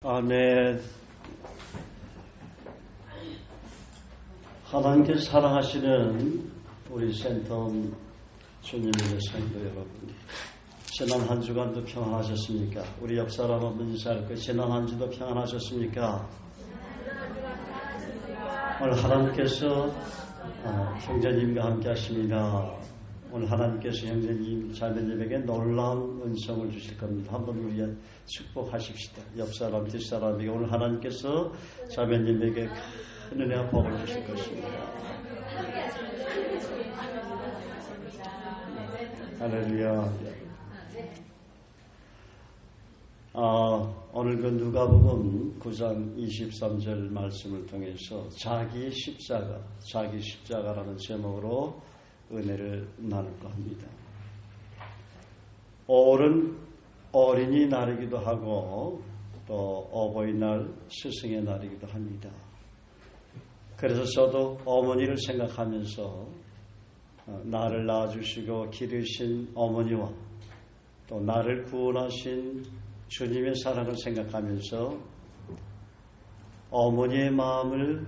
네. 하나님께서 사랑하시는 우리 센텀 주님의 성도 여러분, 지난 한 주간도 평안하셨습니까? 우리 옆 사람 한번 인사할 거예요. 지난 한 주도 평안하셨습니까? 오늘 하나님께서 형제님과 함께 하십니다. 오늘 하나님께서 형제님, 자매님에게 놀라운 은총을 주실 겁니다. 한번 우리 축복하십시다. 옆 사람, 뒷 사람에게 오늘 하나님께서 자매님에게 큰 은혜와 복을 주실 것입니다. 할렐루야. 오늘 그 누가복음 9장 23절 말씀을 통해서 자기 십자가라는 제목으로 은혜를 나눌까 합니다. 올은 어린이날이기도 하고 또 어버이날, 스승의 날이기도 합니다. 그래서 저도 어머니를 생각하면서 나를 낳아주시고 기르신 어머니와 또 나를 구원하신 주님의 사랑을 생각하면서 어머니의 마음을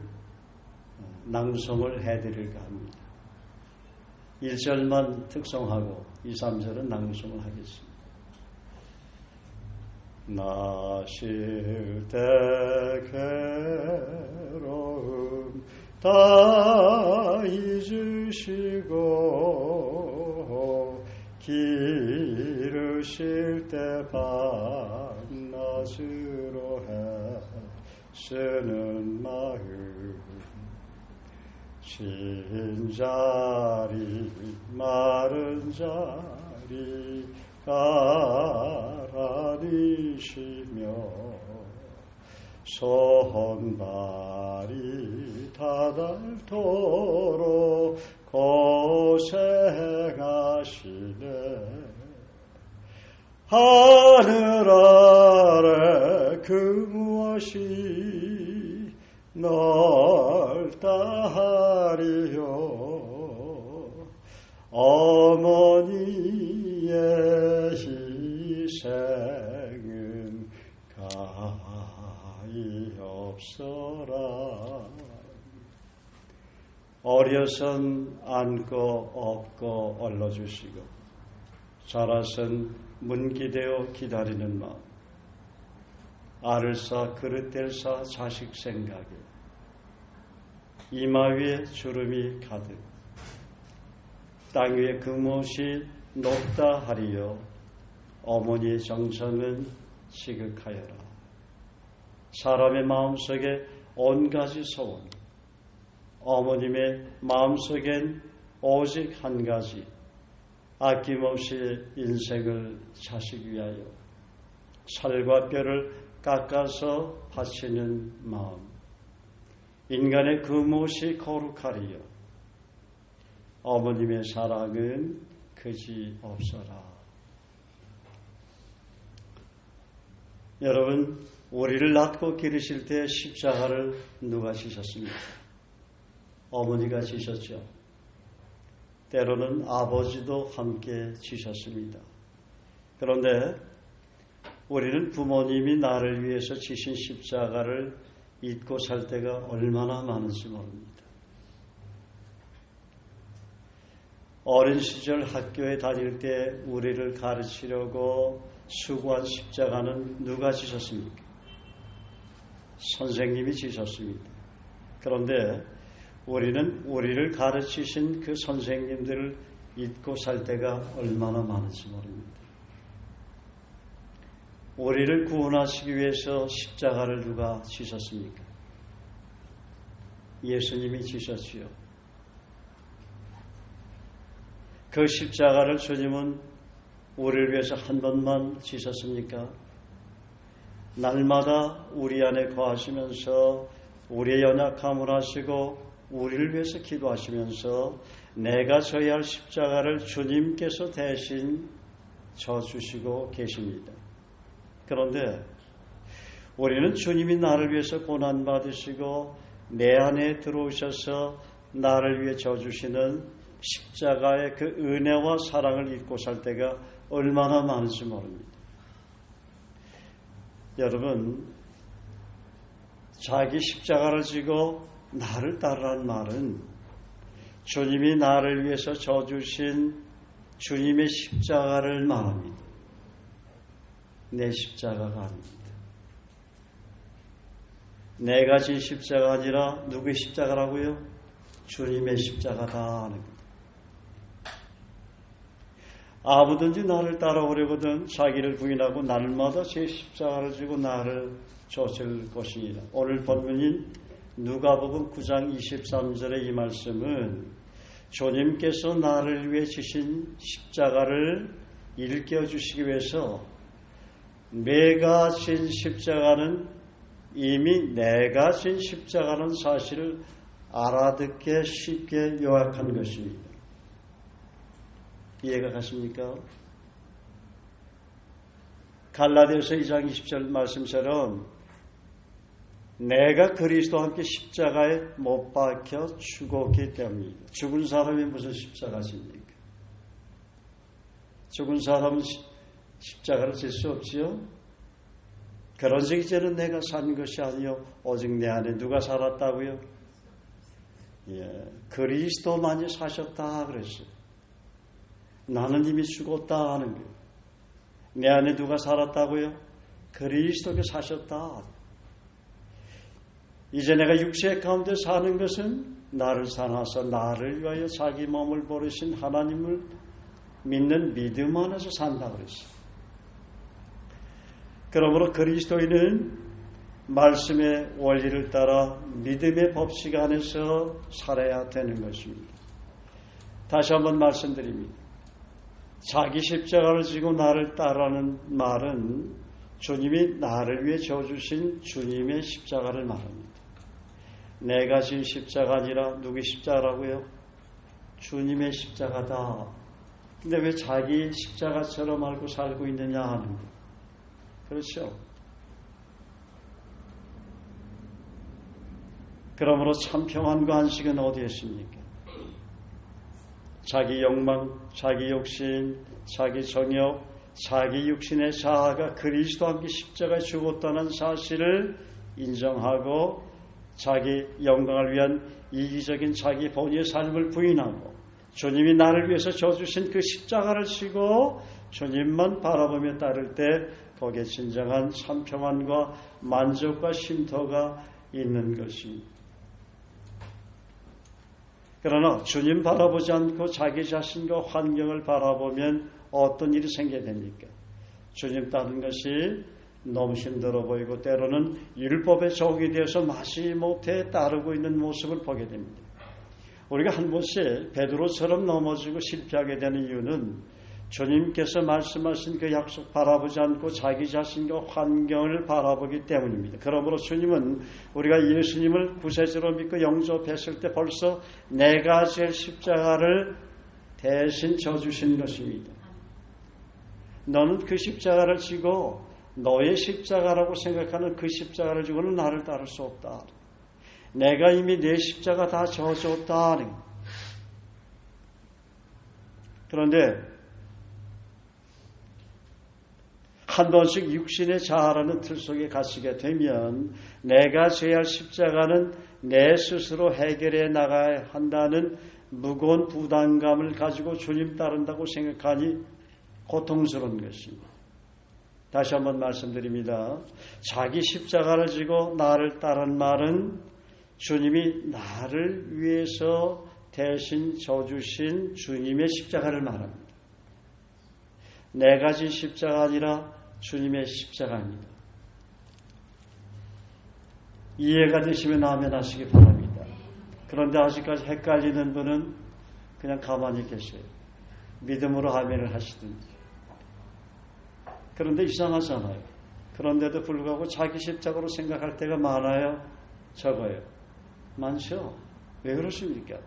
낭송을 해드릴까 합니다. 1절만 특송하고 2, 3절은 낭송을 하겠습니다. 나실 때 괴로움 다 잊으시고 기르실 때 밤낮으로 애쓰는 마음 쉰 자리 마른 자리 가라니시며 손발이 다닳도록 고생하시네. 하늘 아래 그 무엇이 넓다하리요. 어머니의 희생은 가히 없어라. 어려선 안고 업고 얼러주시고 자라선 문기되어 기다리는 마음, 알을 쌓 그릇될 쌓 자식 생각에 이마 위에 주름이 가득 땅 위에 금옷이 높다 하리요. 어머니의 정성은 지극하여라. 사람의 마음속에 온가지 소원, 어머님의 마음속엔 오직 한 가지, 아낌없이 인생을 자식 위하여 살과 뼈를 깎아서 바치는 마음. 인간의 그 무엇이 거룩하리요. 어머님의 사랑은 그지 없어라. 여러분, 우리를 낳고 기르실 때 십자가를 누가 지셨습니까? 어머니가 지셨죠. 때로는 아버지도 함께 지셨습니다. 그런데 우리는 부모님이 나를 위해서 지신 십자가를 잊고 살 때가 얼마나 많은지 모릅니다. 어린 시절 학교에 다닐 때 우리를 가르치려고 수고한 십자가는 누가 지셨습니까? 선생님이 지셨습니다. 그런데 우리는 우리를 가르치신 그 선생님들을 잊고 살 때가 얼마나 많은지 모릅니다. 우리를 구원하시기 위해서 십자가를 누가 지셨습니까? 예수님이 지셨지요. 그 십자가를 주님은 우리를 위해서 한 번만 지셨습니까? 날마다 우리 안에 거하시면서 우리의 연약함을 아시고 우리를 위해서 기도하시면서 내가 져야 할 십자가를 주님께서 대신 져주시고 계십니다. 그런데 우리는 주님이 나를 위해서 고난받으시고 내 안에 들어오셔서 나를 위해 져주시는 십자가의 그 은혜와 사랑을 잊고 살 때가 얼마나 많은지 모릅니다. 여러분, 자기 십자가를 지고 나를 따르라는 말은 주님이 나를 위해서 져주신 주님의 십자가를 말합니다. 내 십자가가 아닙니다. 내가 진 십자가가 아니라 누구의 십자가라고요? 주님의 십자가다 하는 겁니다. 아무든지 나를 따라오려거든 자기를 부인하고 날마다 제 십자가를 지고 나를 쫓을 것이니라. 오늘 본문인 누가복음 9장 23절의 이 말씀은 주님께서 나를 위해 지신 십자가를 일깨워주시기 위해서 내가 진 십자가는 이미 내가 진 십자가는 사실을 알아듣게 쉽게 요약한 것입니다. 이해가 가십니까? 갈라디아서 2장 20절 말씀처럼 내가 그리스도와 함께 십자가에 못 박혀 죽었기 때문입니다. 죽은 사람이 무슨 십자가십니까? 죽은 사람은 십자가를 질 수 없지요. 그런즉 이제는 내가 산 것이 아니요 오직 내 안에 누가 살았다고요? 그리스도만이 사셨다 그랬어요. 나는 이미 죽었다 하는 거예요. 내 안에 누가 살았다고요? 그리스도께서 사셨다. 이제 내가 육체 가운데 사는 것은 나를 사놔서 나를 위하여 자기 몸을 버리신 하나님을 믿는 믿음 안에서 산다 그랬어요. 그러므로 그리스도인은 말씀의 원리를 따라 믿음의 법칙 안에서 살아야 되는 것입니다. 다시 한번 말씀드립니다. 자기 십자가를 지고 나를 따르라는 말은 주님이 나를 위해 져주신 주님의 십자가를 말합니다. 내가 진 십자가 아니라 누구의 십자가라고요? 주님의 십자가다. 근데 왜 자기 십자가처럼 알고 살고 있느냐 하는 거예요. 그렇죠? 그러므로 참 평안과 안식은 어디에 있습니까? 자기 욕망, 자기 욕심, 자기 정욕, 자기 육신의 자아가 그리스도와 함께 십자가에 죽었다는 사실을 인정하고 자기 영광을 위한 이기적인 자기 본의의 삶을 부인하고 주님이 나를 위해서 져주신 그 십자가를 지고 주님만 바라보며 따를 때 거기에 진정한 참 평안과 만족과 쉼터가 있는 것입니다. 그러나 주님 바라보지 않고 자기 자신과 환경을 바라보면 어떤 일이 생겨야 됩니까? 주님 따르는 것이 너무 힘들어 보이고 때로는 율법의 적이 되어서 마치 못해 따르고 있는 모습을 보게 됩니다. 우리가 한 번씩 베드로처럼 넘어지고 실패하게 되는 이유는 주님께서 말씀하신 그 약속 바라보지 않고 자기 자신과 환경을 바라보기 때문입니다. 그러므로 주님은 우리가 예수님을 구세주로 믿고 영접했을 때 벌써 내가 질 십자가를 대신 져주신 것입니다. 너는 그 십자가를 지고 너의 십자가라고 생각하는 그 십자가를 지고는 나를 따를 수 없다. 내가 이미 내 십자가 다 져줬다. 그런데 한 번씩 육신의 자아라는 틀 속에 갇히게 되면 내가 져야 할 십자가는 내 스스로 해결해 나가야 한다는 무거운 부담감을 가지고 주님 따른다고 생각하니 고통스러운 것입니다. 다시 한번 말씀드립니다. 자기 십자가를 지고 나를 따르는 말은 주님이 나를 위해서 대신 져주신 주님의 십자가를 말합니다. 내가 진 십자가 아니라 주님의 십자가입니다. 이해가 되시면 아멘 하시기 바랍니다. 그런데 아직까지 헷갈리는 분은 그냥 가만히 계세요. 믿음으로 아멘을 하시든지. 그런데 이상하잖아요. 그런데도 불구하고 자기 십자가로 생각할 때가 많아요? 적어요? 많죠? 왜 그러십니까?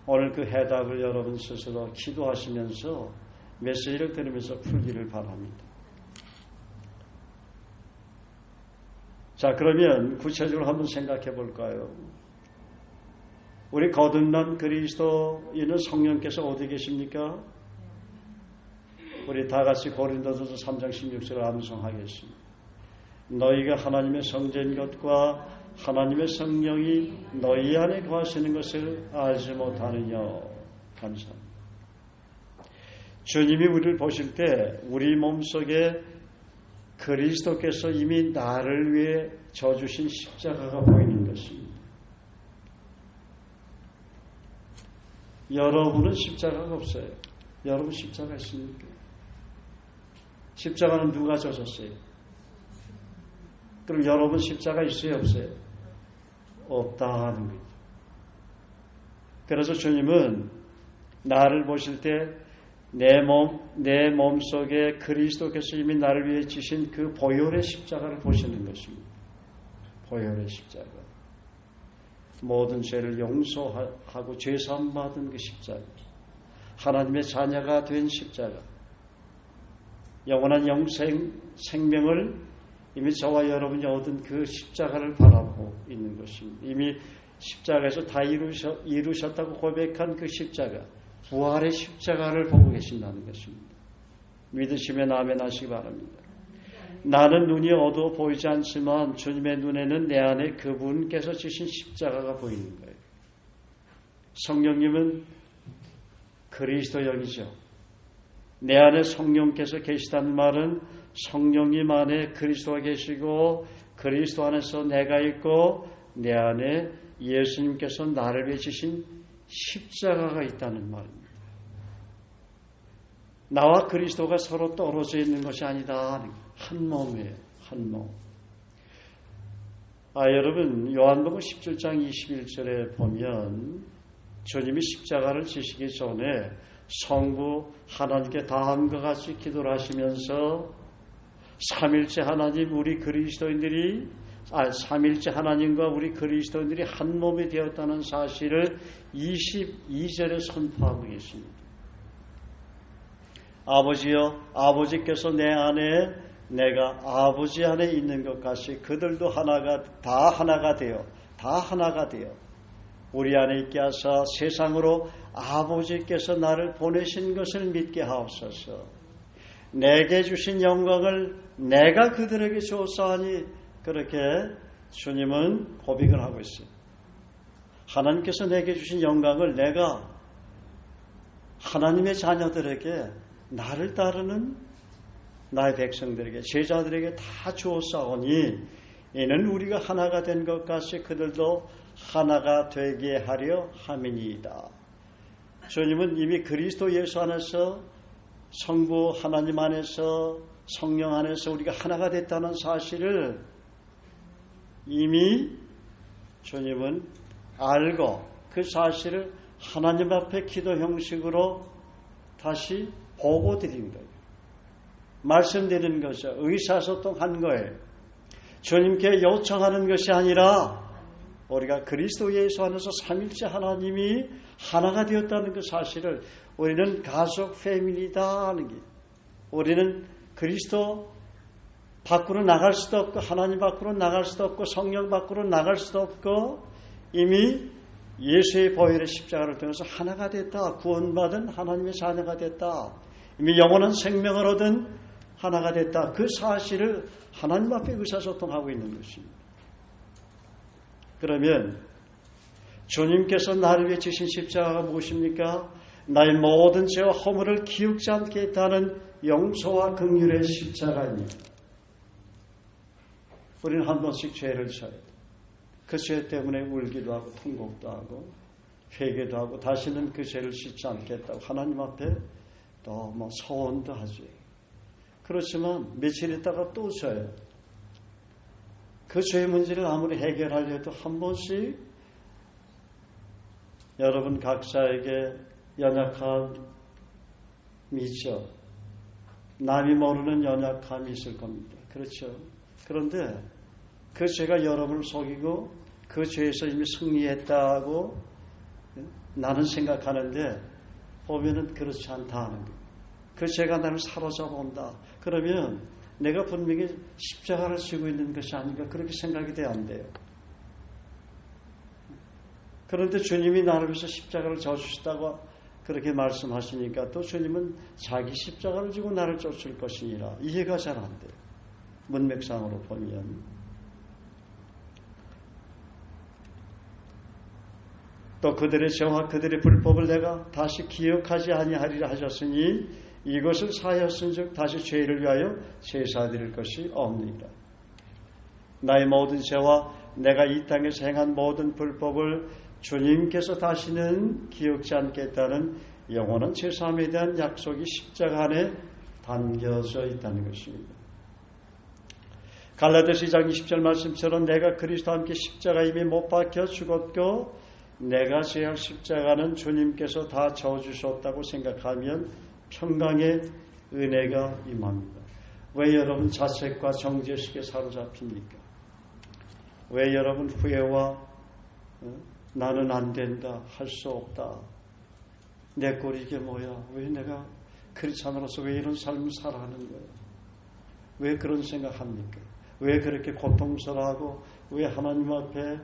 오늘 그 해답을 여러분 스스로 기도하시면서 메시지를 들으면서 풀기를 바랍니다. 자, 그러면 구체적으로 한번 생각해 볼까요? 우리 거듭난 그리스도인은 성령께서 어디 계십니까? 우리 다 같이 고린도전서 3장 16절을 암송하겠습니다. 너희가 하나님의 성전인 것과 하나님의 성령이 너희 안에 거하시는 것을 알지 못하느냐. 감사합니다. 주님이 우리를 보실 때 우리 몸속에 그리스도께서 이미 나를 위해 져주신 십자가가 보이는 것입니다. 여러분은 십자가가 없어요. 여러분 십자가 있습니까? 십자가는 누가 져줬어요? 그럼 여러분 십자가 있어요? 없어요? 없다 하는 거죠. 그래서 주님은 나를 보실 때 내 몸 속에 그리스도께서 이미 나를 위해 지신 그 보혈의 십자가를 보시는 것입니다. 보혈의 십자가. 모든 죄를 용서하고 죄사함 받은 그 십자가. 하나님의 자녀가 된 십자가. 영원한 생명을 이미 저와 여러분이 얻은 그 십자가를 바라보고 있는 것입니다. 이미 십자가에서 다 이루셨다고 고백한 그 십자가. 부활의 십자가를 보고 계신다는 것입니다. 믿으시면 아멘 하시기 바랍니다. 나는 눈이 어두워 보이지 않지만 주님의 눈에는 내 안에 그분께서 지신 십자가가 보이는 거예요. 성령님은 그리스도 영이죠. 내 안에 성령께서 계시다는 말은 성령님 안에 그리스도가 계시고 그리스도 안에서 내가 있고 내 안에 예수님께서 나를 위해 지신 십자가가 있다는 말입니다. 나와 그리스도가 서로 떨어져 있는 것이 아니다. 한 몸이에요. 한 몸. 여러분 요한복음 17장 21절에 보면 주님이 십자가를 지시기 전에 성부 하나님께 다함과 같이 기도를 하시면서 삼일째 하나님 우리 그리스도인들이 삼일째 하나님과 우리 그리스도인들이 한 몸이 되었다는 사실을 22절에 선포하고 계십니다. 아버지여 아버지께서 내 안에 내가 아버지 안에 있는 것 같이 그들도 다 하나가 되어 우리 안에 있게 하사 세상으로 아버지께서 나를 보내신 것을 믿게 하옵소서. 내게 주신 영광을 내가 그들에게 주었사오니 그렇게 주님은 고백을 하고 있어요. 하나님께서 내게 주신 영광을 내가 하나님의 자녀들에게 나를 따르는 나의 백성들에게 제자들에게 다 주었사오니 이는 우리가 하나가 된 것 같이 그들도 하나가 되게 하려 함이니이다. 주님은 이미 그리스도 예수 안에서 성부 하나님 안에서 성령 안에서 우리가 하나가 됐다는 사실을 이미 주님은 알고 그 사실을 하나님 앞에 기도 형식으로 다시 보고 드린 거예요. 말씀드리는 거죠. 의사소통한 거예요. 주님께 요청하는 것이 아니라 우리가 그리스도 예수 안에서 삼일째 하나님이 하나가 되었다는 그 사실을 우리는 가족 패밀리다 하는 게 우리는 그리스도 밖으로 나갈 수도 없고 하나님 밖으로 나갈 수도 없고 성령 밖으로 나갈 수도 없고 이미 예수의 보혈의 십자가를 통해서 하나가 됐다. 구원받은 하나님의 자녀가 됐다. 이미 영원한 생명을 얻은 하나가 됐다. 그 사실을 하나님 앞에 의사소통하고 있는 것입니다. 그러면 주님께서 나를 위해 지신 십자가가 무엇입니까? 나의 모든 죄와 허물을 기억지 않게 했다는 용서와 긍휼의 십자가입니다. 우리는 한 번씩 죄를 져야 돼. 그 죄 때문에 울기도 하고 통곡도 하고 회개도 하고 다시는 그 죄를 씻지 않겠다고 하나님 앞에 또 서원도 하지. 그렇지만 며칠 있다가 또 져요. 그 죄의 문제를 아무리 해결하려 해도 한 번씩 여러분 각자에게 연약함이 있죠. 남이 모르는 연약함이 있을 겁니다. 그렇죠. 그런데 그 죄가 여러분을 속이고 그 죄에서 이미 승리했다고 나는 생각하는데 보면은 그렇지 않다 하는 거예요. 그 죄가 나를 사로잡아 온다. 그러면 내가 분명히 십자가를 지고 있는 것이 아닌가 그렇게 생각이 돼야 안 돼요. 그런데 주님이 나를 위해서 십자가를 져주시다고 그렇게 말씀하시니까 또 주님은 자기 십자가를 지고 나를 쫓을 것이니라. 이해가 잘 안 돼요. 문맥상으로 보면 또 그들의 죄와 그들의 불법을 내가 다시 기억하지 아니하리라 하셨으니 이것을 사하였은즉 다시 죄를 위하여 제사드릴 것이 없느니라. 나의 모든 죄와 내가 이 땅에서 행한 모든 불법을 주님께서 다시는 기억지 않겠다는 영원한 제사함에 대한 약속이 십자가 안에 담겨져 있다는 것입니다. 갈라디아서 2장 20절 말씀처럼 내가 그리스도와 함께 십자가임에 못 박혀 죽었고 내가 져야 할 십자가는 주님께서 다 져주셨다고 생각하면 평강의 은혜가 임합니다. 왜 여러분 자책과 정죄식에 사로잡힙니까? 왜 여러분 후회와 나는 안 된다, 할 수 없다, 내 꼴이 이게 뭐야, 왜 내가 크리스찬으로서 왜 이런 삶을 살아가는 거야, 왜 그런 생각합니까? 왜 그렇게 고통스러워하고 왜 하나님 앞에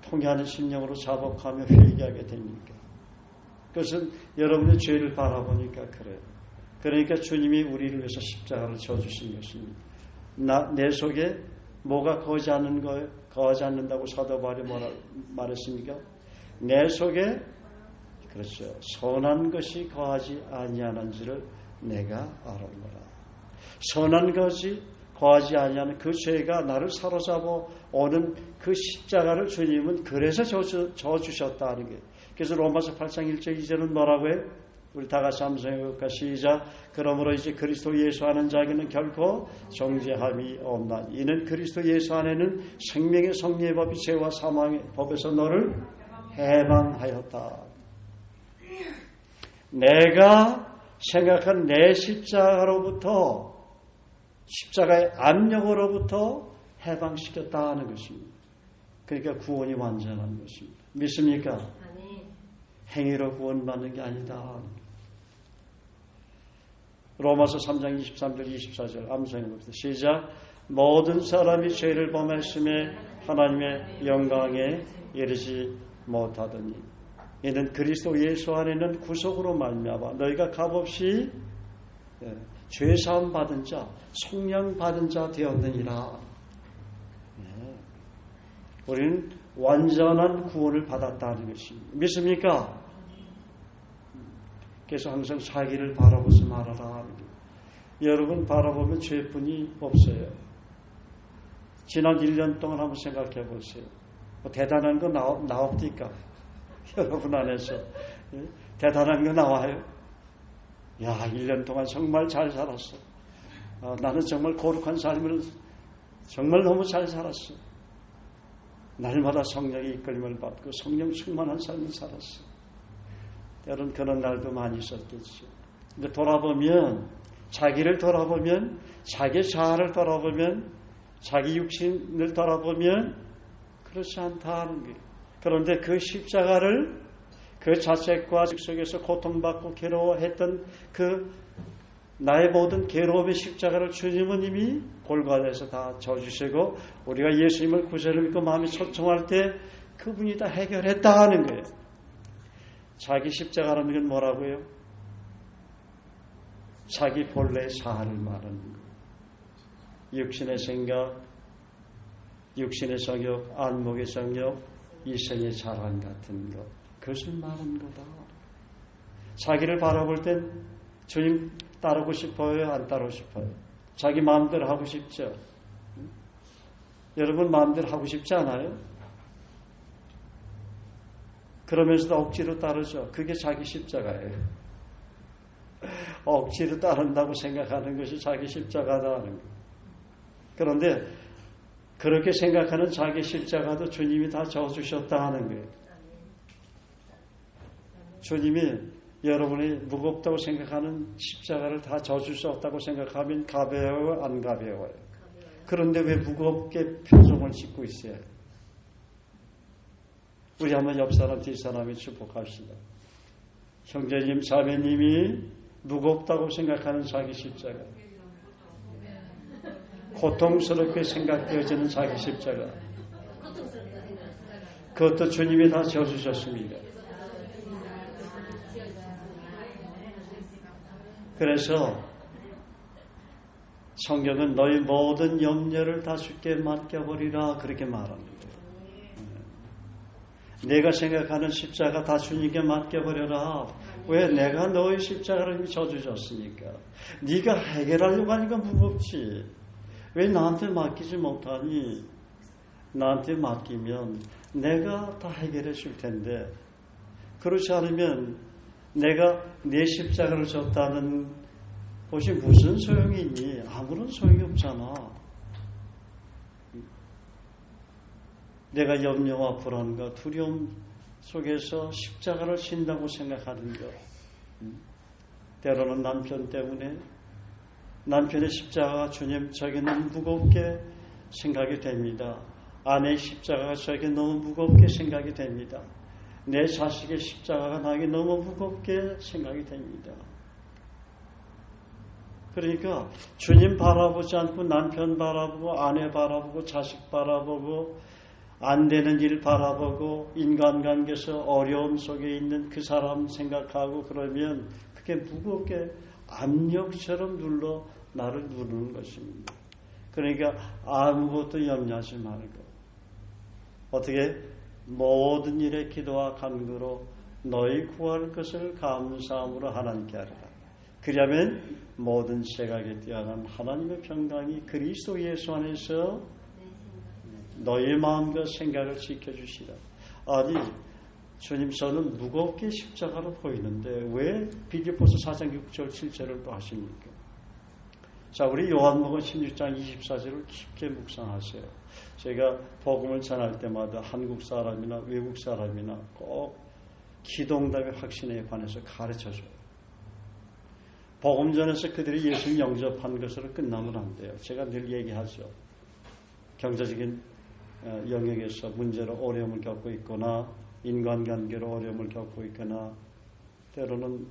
통회하는 심령으로 자복하며 회개하게 됩니까? 그것은 여러분의 죄를 바라보니까 그래요. 그러니까 주님이 우리를 위해서 십자가를 져주신 것입니다. 내 속에 뭐가 거하지 않는 거예요? 거하지 않는다고 사도 바울이 뭐라 말했습니까? 내 속에 그렇죠. 선한 것이 거하지 아니하는지를 내가 알아노라. 선한 것이 거하지 아니하는 그 죄가 나를 사로잡아 오는 그 십자가를 주님은 그래서 져주셨다는 거예요. 그래서 로마서 8장 1절 2절은 뭐라고 해요? 우리 다 같이 함성해 볼까? 시작. 그러므로 이제 그리스도 예수 아는 자에게는 결코 정죄함이 없나. 이는 그리스도 예수 안에는 생명의 성리의 법이 죄와 사망의 법에서 너를 해방하였다. 내가 생각한 내 십자가로부터, 십자가의 압력으로부터 해방시켰다는 것입니다. 그러니까 구원이 완전한 것입니다. 믿습니까? 행위로 구원받는 게 아니다. 로마서 3장 23절 24절 암송해 봅시다. 시작. 모든 사람이 죄를 범했음에 하나님의 영광에 이르지 못하더니 이는 그리스도 예수 안에는 구속으로 말미암아 너희가 값없이 죄사함 받은 자, 속량 받은 자 되었느니라. 우리는 완전한 구원을 받았다는 것입니다. 믿습니까? 그래서 항상 자기를 바라보지 말아라. 여러분 바라보면 죄뿐이 없어요. 지난 1년 동안 한번 생각해 보세요. 뭐 대단한 거 나옵니까? 여러분 안에서 대단한 거 나와요? 야, 1년 동안 정말 잘 살았어. 나는 정말 거룩한 삶을 정말 너무 잘 살았어. 날마다 성령의 이끌림을 받고 성령 충만한 삶을 살았어. 여러분 그런 날도 많이 있었겠죠. 근데 돌아보면, 자기를 돌아보면, 자기 자아를 돌아보면, 자기 육신을 돌아보면 그렇지 않다는 거예요. 그런데 그 십자가를 그 자책과 속에서 고통받고 괴로워했던 그 나의 모든 괴로움의 십자가를 주님은 이미 골고다에서 다 져주시고 우리가 예수님을 구세를 믿고 마음이 초청할 때 그분이 다 해결했다 하는 거예요. 자기 십자가라는 건 뭐라고요? 자기 본래의 사안을 말하는 거예요. 육신의 생각, 육신의 성욕, 안목의 성욕, 이성의 자랑 같은 것, 그것을 말하는 거다. 자기를 바라볼 땐 주님 따르고 싶어요? 안 따르고 싶어요? 자기 마음대로 하고 싶죠? 여러분 마음대로 하고 싶지 않아요? 그러면서도 억지로 따르죠. 그게 자기 십자가예요. 억지로 따른다고 생각하는 것이 자기 십자가다 하는 거예요. 그런데 그렇게 생각하는 자기 십자가도 주님이 다 져주셨다 하는 거예요. 주님이 여러분이 무겁다고 생각하는 십자가를 다 져줄 수 없다고 생각하면 가벼워요? 안 가벼워요? 그런데 왜 무겁게 표정을 짓고 있어요? 우리 한번 옆 사람, 뒷 사람이 축복합시다. 형제님, 자매님이 무겁다고 생각하는 자기 십자가, 고통스럽게 생각되어지는 자기 십자가, 그것도 주님이 다 져주셨습니다. 그래서 성경은 너희 모든 염려를 다 주께 맡겨버리라 그렇게 말합니다. 내가 생각하는 십자가 다 주님께 맡겨버려라. 왜? 내가 너의 십자가를 져주셨으니까. 네가 해결하려고 하니까 무겁지. 왜 나한테 맡기지 못하니? 나한테 맡기면 내가 다 해결해 줄 텐데, 그렇지 않으면 내가 내 십자가를 졌다는 것이 무슨 소용이 있니? 아무런 소용이 없잖아. 내가 염려와 불안과 두려움 속에서 십자가를 진다고 생각하는 것. 때로는 남편 때문에 남편의 십자가가 주님 저에게는 무겁게 생각이 됩니다. 아내의 십자가가 저에게 너무 무겁게 생각이 됩니다. 내 자식의 십자가가 나에게 너무 무겁게 생각이 됩니다. 그러니까 주님 바라보지 않고 남편 바라보고 아내 바라보고 자식 바라보고 안 되는 일 바라보고 인간관계에서 어려움 속에 있는 그 사람 생각하고 그러면 그게 무겁게 압력처럼 나를 누르는 것입니다. 그러니까 아무것도 염려하지 말고 어떻게 모든 일에 기도와 간구로 너희 구할 것을 감사함으로 하나님께 하리라. 그러면 모든 생각에 뛰어난 하나님의 평강이 그리스도 예수 안에서 너희 마음과 생각을 지켜주시라. 아니 주님 저는 무겁게 십자가로 보이는데 왜 빌립보서 4장 6절 7절을 또 하십니까? 자, 우리 요한복음 16장 24절을 깊게 묵상하세요. 제가 복음을 전할 때마다 한국 사람이나 외국 사람이나 꼭 기도응답의 확신에 관해서 가르쳐줘요. 복음 전에서 그들이 예수님 영접한 것으로 끝나면 안 돼요. 제가 늘 얘기하죠. 경제적인 영역에서 문제로 어려움을 겪고 있거나 인간관계로 어려움을 겪고 있거나 때로는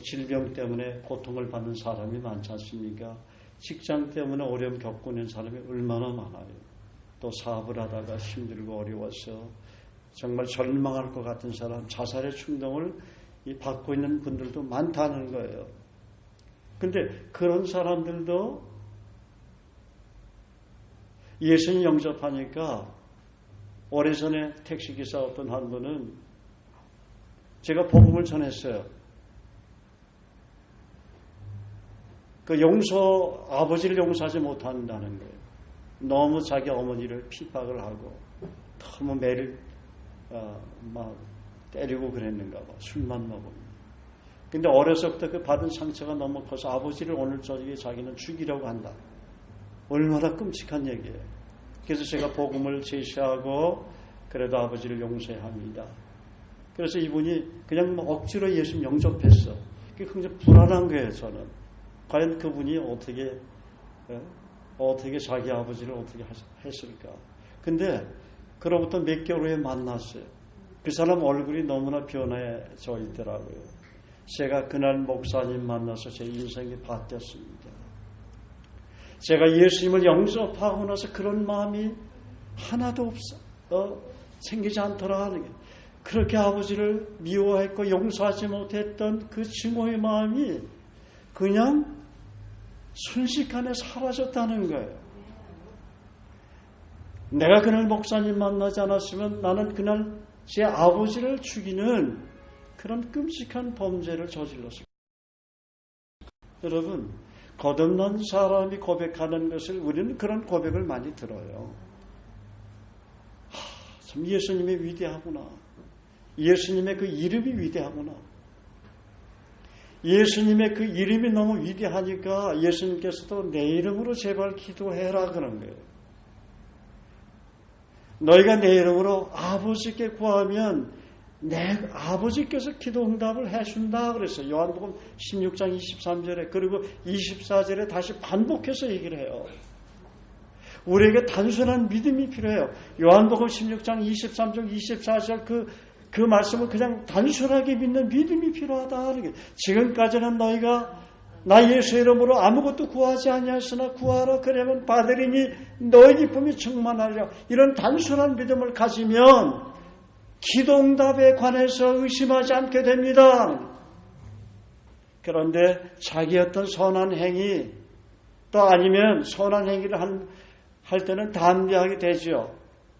질병 때문에 고통을 받는 사람이 많지 않습니까? 직장 때문에 어려움 겪고 있는 사람이 얼마나 많아요. 또 사업을 하다가 힘들고 어려워서 정말 절망할 것 같은 사람, 자살의 충동을 받고 있는 분들도 많다는 거예요. 근데 그런 사람들도 예수님 영접하니까 오래전에 택시기사 어떤 한 분은 제가 복음을 전했어요. 그 아버지를 용서하지 못한다는 거예요. 너무 자기 어머니를 핍박을 하고 너무 매를 막 때리고 그랬는가 봐. 술만 먹으면. 근데 어려서부터 그 받은 상처가 너무 커서 아버지를 오늘 저녁에 자기는 죽이려고 한다. 얼마나 끔찍한 얘기예요. 그래서 제가 복음을 제시하고 그래도 아버지를 용서해야 합니다. 그래서 이분이 그냥 억지로 예수 영접했어. 그게 굉장히 불안한 거예요, 저는. 과연 그분이 어떻게 자기 아버지를 어떻게 했을까. 근데 그로부터 몇 개월 후에 만났어요. 그 사람 얼굴이 너무나 변해져 있더라고요. 제가 그날 목사님 만나서 제 인생이 바뀌었습니다. 제가 예수님을 영접하고 나서 그런 마음이 하나도 생기지 않더라 하는 게, 그렇게 아버지를 미워했고 용서하지 못했던 그 증오의 마음이 그냥 순식간에 사라졌다는 거예요. 내가 그날 목사님 만나지 않았으면 나는 그날 제 아버지를 죽이는 그런 끔찍한 범죄를 저질렀습니다. 여러분, 거듭난 사람이 고백하는 것을 우리는 그런 고백을 많이 들어요. 참 예수님이 위대하구나. 예수님의 그 이름이 위대하구나. 예수님의 그 이름이 너무 위대하니까 예수님께서도 내 이름으로 제발 기도해라 그런 거예요. 너희가 내 이름으로 아버지께 구하면 내 아버지께서 기도 응답을 해준다 그랬어요. 요한복음 16장 23절에 그리고 24절에 다시 반복해서 얘기를 해요. 우리에게 단순한 믿음이 필요해요. 요한복음 16장 23절 24절 그 말씀을 그냥 단순하게 믿는 믿음이 필요하다 하는 게, 지금까지는 너희가 나 예수 이름으로 아무것도 구하지 아니하였으나 구하라 그러면 받으리니 너희 기쁨이 충만하리라. 이런 단순한 믿음을 가지면 기도응답에 관해서 의심하지 않게 됩니다. 그런데 자기 어떤 선한 행위, 또 아니면 선한 행위를 할 때는 담대하게 되죠.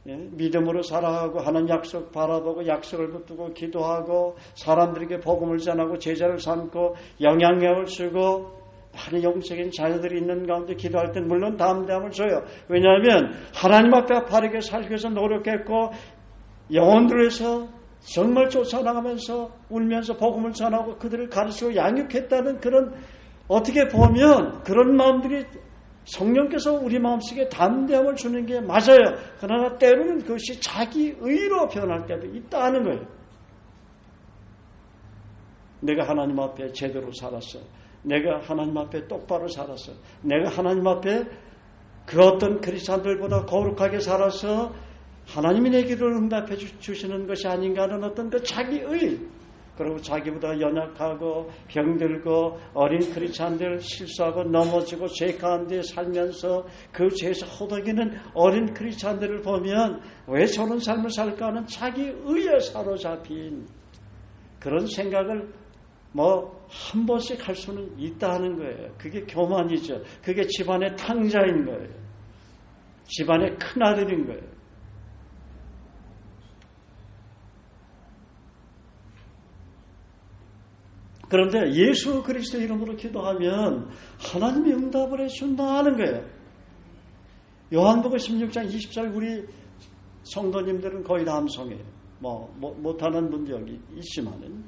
예? 믿음으로 살아가고 하는 약속 바라보고 약속을 붙들고 기도하고 사람들에게 복음을 전하고 제자를 삼고 영향력을 주고 많은 영적인 자녀들이 있는 가운데 기도할 땐 물론 담대함을 줘요. 왜냐하면 하나님 앞에 바르게 살기 위해서 노력했고 영혼들을 위해서 정말 쫓아나가면서 울면서 복음을 전하고 그들을 가르치고 양육했다는 그런 어떻게 보면 그런 마음들이 성령께서 우리 마음속에 담대함을 주는 게 맞아요. 그러나 때로는 그것이 자기 의로 변할 때도 있다는 거예요. 내가 하나님 앞에 제대로 살았어. 내가 하나님 앞에 똑바로 살았어. 내가 하나님 앞에 그 어떤 크리스찬들보다 거룩하게 살아서 하나님이 내 기도를 응답해 주시는 것이 아닌가 하는 어떤 그 자기의, 그리고 자기보다 연약하고 병들고 어린 크리스찬들 실수하고 넘어지고 죄 가운데 살면서 그 죄에서 호덕이는 어린 크리스찬들을 보면 왜 저런 삶을 살까 하는 자기의에 사로잡힌 그런 생각을 한 번씩 할 수는 있다는 거예요. 그게 교만이죠. 그게 집안의 탕자인 거예요. 집안의 큰아들인 거예요. 그런데 예수 그리스도 이름으로 기도하면 하나님이 응답을 해준다 하는 거예요. 요한복음 16장 20절 우리 성도님들은 거의 다 암송해요. 못하는 분도 여기 있지만은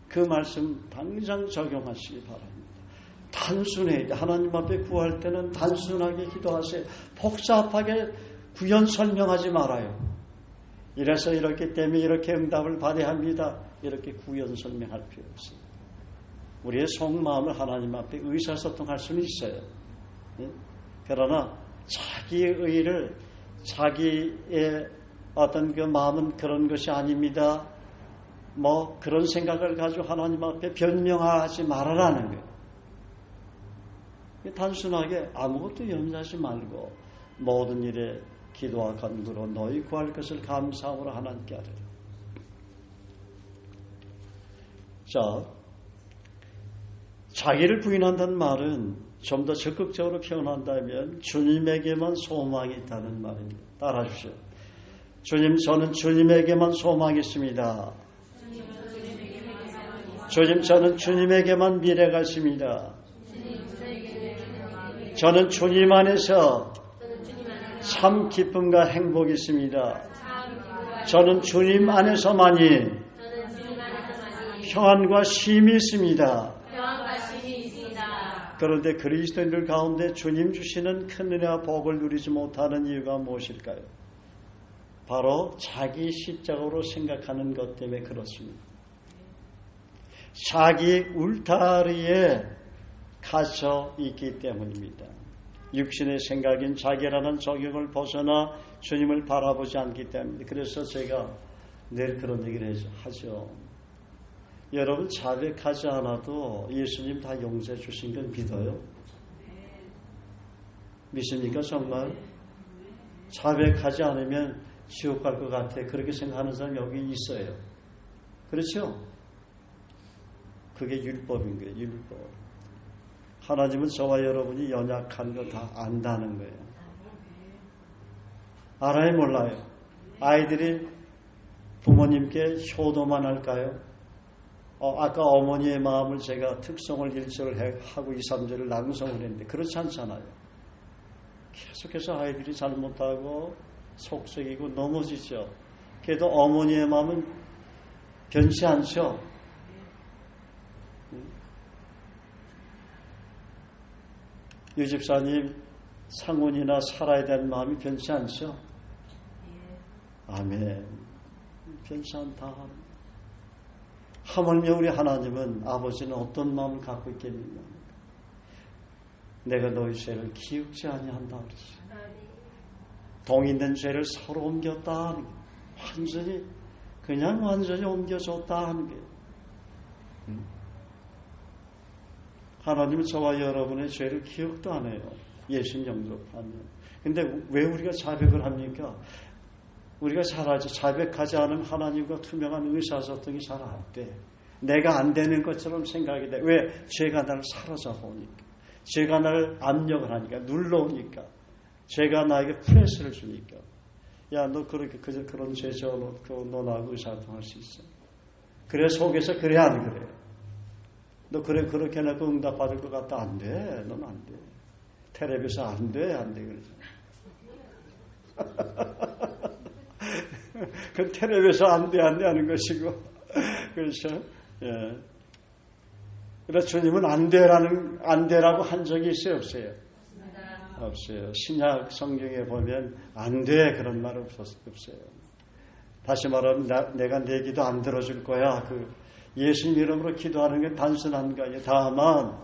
그 말씀 당장 적용하시기 바랍니다. 단순해. 하나님 앞에 구할 때는 단순하게 기도하세요. 복잡하게 구현 설명하지 말아요. 이래서 이렇기 때문에 이렇게 응답을 받아야 합니다. 이렇게 구현 설명할 필요 없어요. 우리의 속마음을 하나님 앞에 의사소통할 수는 있어요. 그러나 자기의 의를 자기의 어떤 그 마음은 그런 것이 아닙니다. 그런 생각을 가지고 하나님 앞에 변명하지 말아라는 거예요. 단순하게 아무것도 염려하지 말고 모든 일에 기도와 간구로 너희 구할 것을 감사함으로 하나님께 하리라. 자, 자기를 부인한다는 말은 좀 더 적극적으로 표현한다면 주님에게만 소망이 있다는 말입니다. 따라 주십시오. 주님, 저는 주님에게만 소망이 있습니다. 주님, 저는 주님에게만 미래가 있습니다. 저는 주님 안에서 참 기쁨과 행복이 있습니다. 저는 주님 안에서만이 평안과 쉼이 있습니다. 그런데 그리스도인들 가운데 주님 주시는 큰 은혜와 복을 누리지 못하는 이유가 무엇일까요? 바로 자기 시적으로 생각하는 것 때문에 그렇습니다. 자기 울타리에 갇혀 있기 때문입니다. 육신의 생각인 자기라는 적용을 벗어나 주님을 바라보지 않기 때문입니다. 그래서 제가 늘 그런 얘기를 하죠. 여러분 자백하지 않아도 예수님 다 용서해 주신 건 믿어요? 믿습니까 정말? 자백하지 않으면 지옥 갈 것 같아. 그렇게 생각하는 사람 여기 있어요. 그렇죠? 그게 율법인 거예요. 율법. 하나님은 저와 여러분이 연약한 거 다 안다는 거예요. 알아요? 몰라요? 아이들이 부모님께 효도만 할까요? 아까 어머니의 마음을 제가 특성을 1절을 하고 2, 3절을 낭송을 했는데 그렇지 않잖아요. 계속해서 아이들이 잘못하고 속썩이고 넘어지죠. 그래도 어머니의 마음은 변치 않죠. 유 집사님 상훈이나 살아야 되는 마음이 변치 않죠. 아멘. 변치 않다. 하물며 우리 하나님은 아버지는 어떤 마음을 갖고 있겠느냐. 내가 너희 죄를 기억지 아니한다 그러지. 동있는 죄를 서로 옮겼다 하는 게 완전히 옮겨줬다 하는 게. 하나님은 저와 여러분의 죄를 기억도 안 해요. 예수님 영접하면. 근데 왜 우리가 자백을 합니까? 우리가 잘하지. 자백하지 않으면 하나님과 투명한 의사소통이 잘 안 돼. 내가 안 되는 것처럼 생각이 돼. 왜? 죄가 나를 사로잡으니까. 죄가 나를 압력을 하니까, 눌러오니까, 죄가 나에게 프레스를 주니까, 야, 너 그렇게 그런 죄 저어놓고 너 나하고 의사소통할 수 있어. 그래 속에서 그래 안 그래? 너 그래 그렇게 해놓고 응답 받을 것 같다. 안 돼. 넌 안 돼. 텔레비에서 안 돼. 안 돼. 그러죠. 그 텔레비에서 안 돼. 안 돼 하는 것이고. 그렇죠. 예. 그래서 주님은 안 돼라고 한 적이 있어요, 없어요? 없어요. 신약 성경에 보면 안 돼. 그런 말 없어요. 다시 말하면 내가 내 기도 안 들어줄 거야. 예수님 이름으로 기도하는 게 단순한 거 아니에요. 다만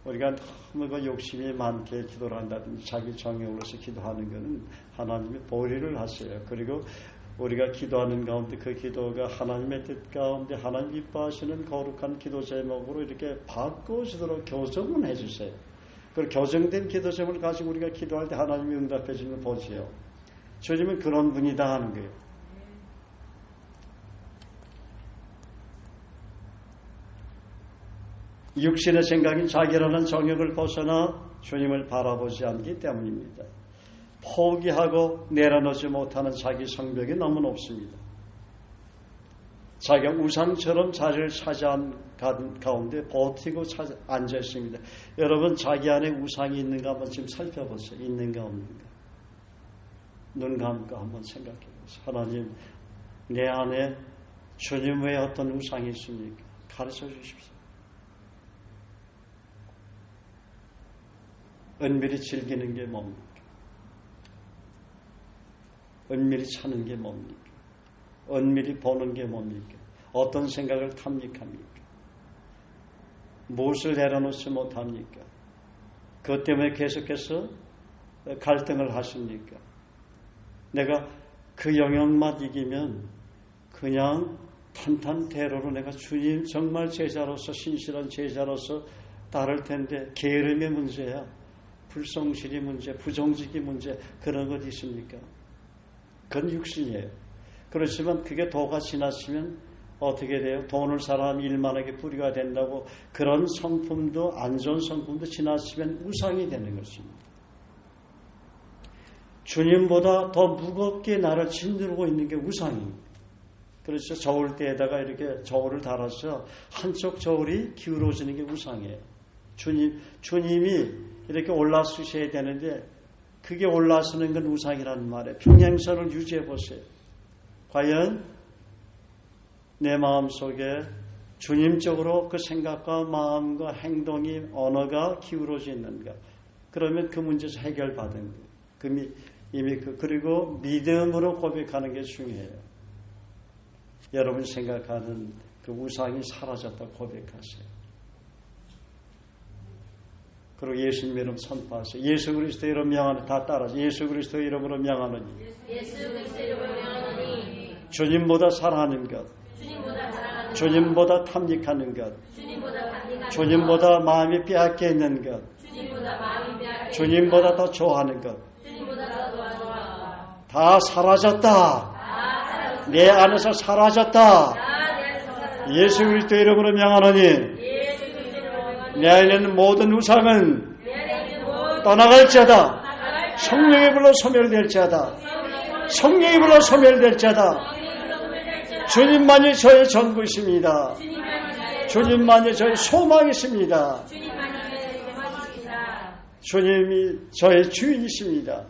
우리가 너무 욕심이 많게 기도를 한다든지 자기 정욕으로서 기도하는 것은 하나님이 보리를 하세요. 그리고 우리가 기도하는 가운데 그 기도가 하나님의 뜻 가운데 하나님 기뻐하시는 거룩한 기도 제목으로 이렇게 바꿔지도록 교정은 해주세요. 그 교정된 기도 제목을 가지고 우리가 기도할 때 하나님이 응답해 주는 걸 보지요. 주님은 그런 분이다 하는 거예요. 육신의 생각인 자기라는 정욕을 벗어나 주님을 바라보지 않기 때문입니다. 포기하고 내려놓지 못하는 자기 성벽이 너무 높습니다. 자기가 우상처럼 자리를 차지한 가운데 버티고 앉아 있습니다. 여러분 자기 안에 우상이 있는가 한번 지금 살펴보세요. 있는가 없는가. 눈 감고 한번 생각해 보세요. 하나님 내 안에 주님 외에 어떤 우상이 있습니까? 가르쳐 주십시오. 은밀히 즐기는 게 뭡니까? 은밀히 찾는 게 뭡니까? 은밀히 보는 게 뭡니까? 어떤 생각을 탐닉합니까? 무엇을 내려놓지 못합니까? 그것 때문에 계속해서 갈등을 하십니까? 내가 그 영역만 이기면 그냥 탄탄대로로 내가 주님 정말 제자로서 신실한 제자로서 따를 텐데 게으름의 문제야. 불성실이 문제, 부정직이 문제 그런 것 있습니까? 그건 육신이에요. 그렇지만 그게 도가 지나치면 어떻게 돼요? 돈을 사람 일만하게 뿌리가 된다고 그런 성품도 안 좋은 성품도 지나치면 우상이 되는 것입니다. 주님보다 더 무겁게 나를 짓누르고 있는 게 우상입니다. 그래서 저울대에다가 이렇게 저울을 달아서 한쪽 저울이 기울어지는 게 우상이에요. 주님이 이렇게 올라서셔야 되는데 그게 올라서는 건 우상이라는 말이에요. 평행선을 유지해 보세요. 과연 내 마음속에 주님적으로 그 생각과 마음과 행동이 언어가 기울어져 있는가. 그러면 그 문제에서 해결받은 거예요. 그리고 믿음으로 고백하는 게 중요해요. 여러분이 생각하는 그 우상이 사라졌다고 고백하세요. 그리고 예수님 이름 선포하세요. 예수 그리스도 이름 명하노니 다 따라서 예수 그리스도 이름으로 명하노니 예수 그리스도 이름으로 명하노니 주님보다 사랑하는 것 주님보다 탐닉하는 것 주님보다 마음이 빼앗겨 있는 것 주님보다 더 좋아하는 것 다 사라졌다. 내 안에서 사라졌다. 예수 그리스도 이름으로 명하노니 내 안에 있는 모든 우상은 떠나갈지어다. 성령의 불로 소멸될지어다. 성령의 불로 소멸될지어다. 주님만이 저의 전부이십니다. 주님만이 저의 소망이십니다. 주님이 저의 주인이십니다.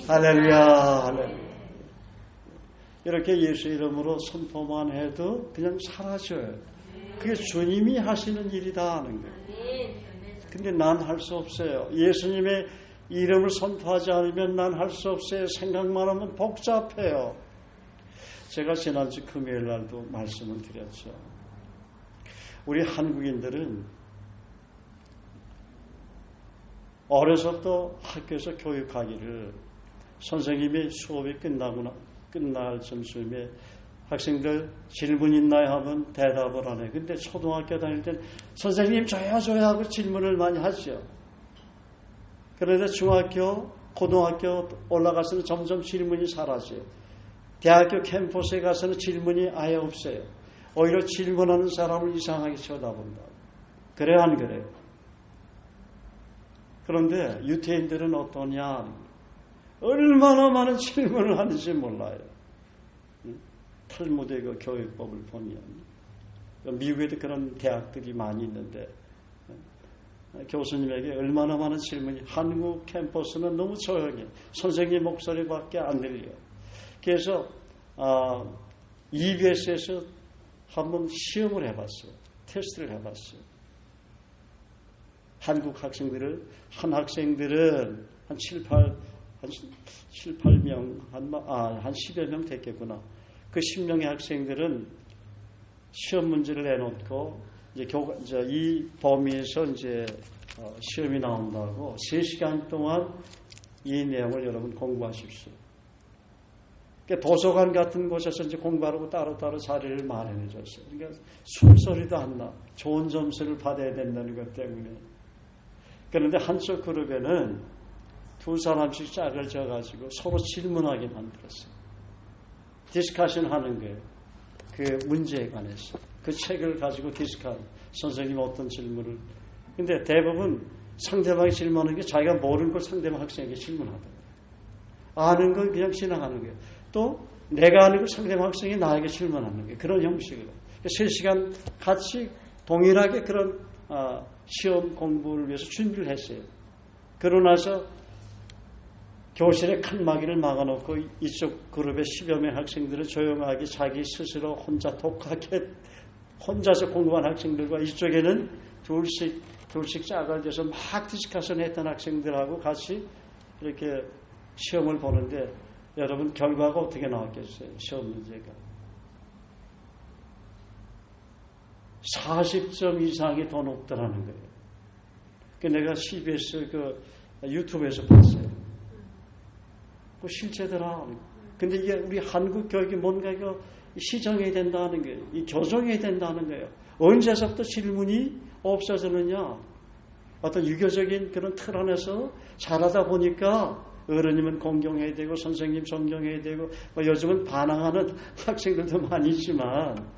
할렐루야, 할렐루야. 이렇게 예수 이름으로 선포만 해도 그냥 사라져요. 그게 주님이 하시는 일이다 하는 거예요. 근데 난 할 수 없어요. 예수님의 이름을 선포하지 않으면 난 할 수 없어요. 생각만 하면 복잡해요. 제가 지난주 금요일 날도 말씀을 드렸죠. 우리 한국인들은 어려서부터 학교에서 교육하기를 선생님이 수업이 끝날 점심에 학생들 질문 있나요 하면 대답을 안 해요. 근데 초등학교 다닐 땐 선생님 저야 하고 질문을 많이 하죠. 그런데 중학교, 고등학교 올라가서는 점점 질문이 사라져요. 대학교 캠퍼스에 가서는 질문이 아예 없어요. 오히려 질문하는 사람을 이상하게 쳐다본다. 그래요 안 그래요? 그런데 유태인들은 어떠냐? 얼마나 많은 질문을 하는지 몰라요. 탈무드의 그 교육법을 보면 미국에도 그런 대학들이 많이 있는데 교수님에게 얼마나 많은 질문이, 한국 캠퍼스는 너무 조용해. 선생님 목소리밖에 안 들려. 그래서 EBS에서 한번 시험을 해봤어요. 테스트를 해봤어요. 한국 학생들은 한 7, 8명, 한 10여 명 됐겠구나. 그 10명의 학생들은 시험 문제를 내놓고 이제 이 범위에서 이제 시험이 나온다고 3시간 동안 이 내용을 여러분 공부하십시오. 그러니까 도서관 같은 곳에서 이제 공부하라고 따로따로 자리를 마련해 줬어요. 그러니까 숨소리도 안 나. 좋은 점수를 받아야 된다는 것 때문에. 그런데 한쪽 그룹에는 2사람씩 짝을 져가지고 서로 질문하게 만들었어요. 디스커션 하는 거예요. 그 문제에 관해서. 그 책을 가지고 선생님 어떤 질문을. 근데 대부분 상대방이 질문하는 게 자기가 모르는 걸 상대방 학생에게 질문하더라고요. 아는 건 그냥 지나가는 거예요. 또 내가 아는 걸 상대방 학생이 나에게 질문하는 거예요. 그런 형식으로. 3시간 같이 동일하게 그런 시험 공부를 위해서 준비를 했어요. 그러고 나서 교실에 칸막이를 막아놓고 이쪽 그룹의 10여 명 학생들은 조용하게 자기 스스로 혼자 독하게 혼자서 공부한 학생들과 이쪽에는 둘씩 짝을 져서 막 디스커션 했던 학생들하고 같이 이렇게 시험을 보는데 여러분 결과가 어떻게 나왔겠어요? 시험 문제가 40점 이상이 더 높더라는 거예요. 내가 CBS 유튜브에서 봤어요. 실제더라. 근데 이게 우리 한국 교육이 뭔가 이거 시정해야 된다는 거예요. 이 교정해야 된다는 거예요. 언제서부터 질문이 없어졌느냐? 어떤 유교적인 그런 틀 안에서 자라다 보니까 어른이면 공경해야 되고 선생님 존경해야 되고 요즘은 반항하는 학생들도 많이 있지만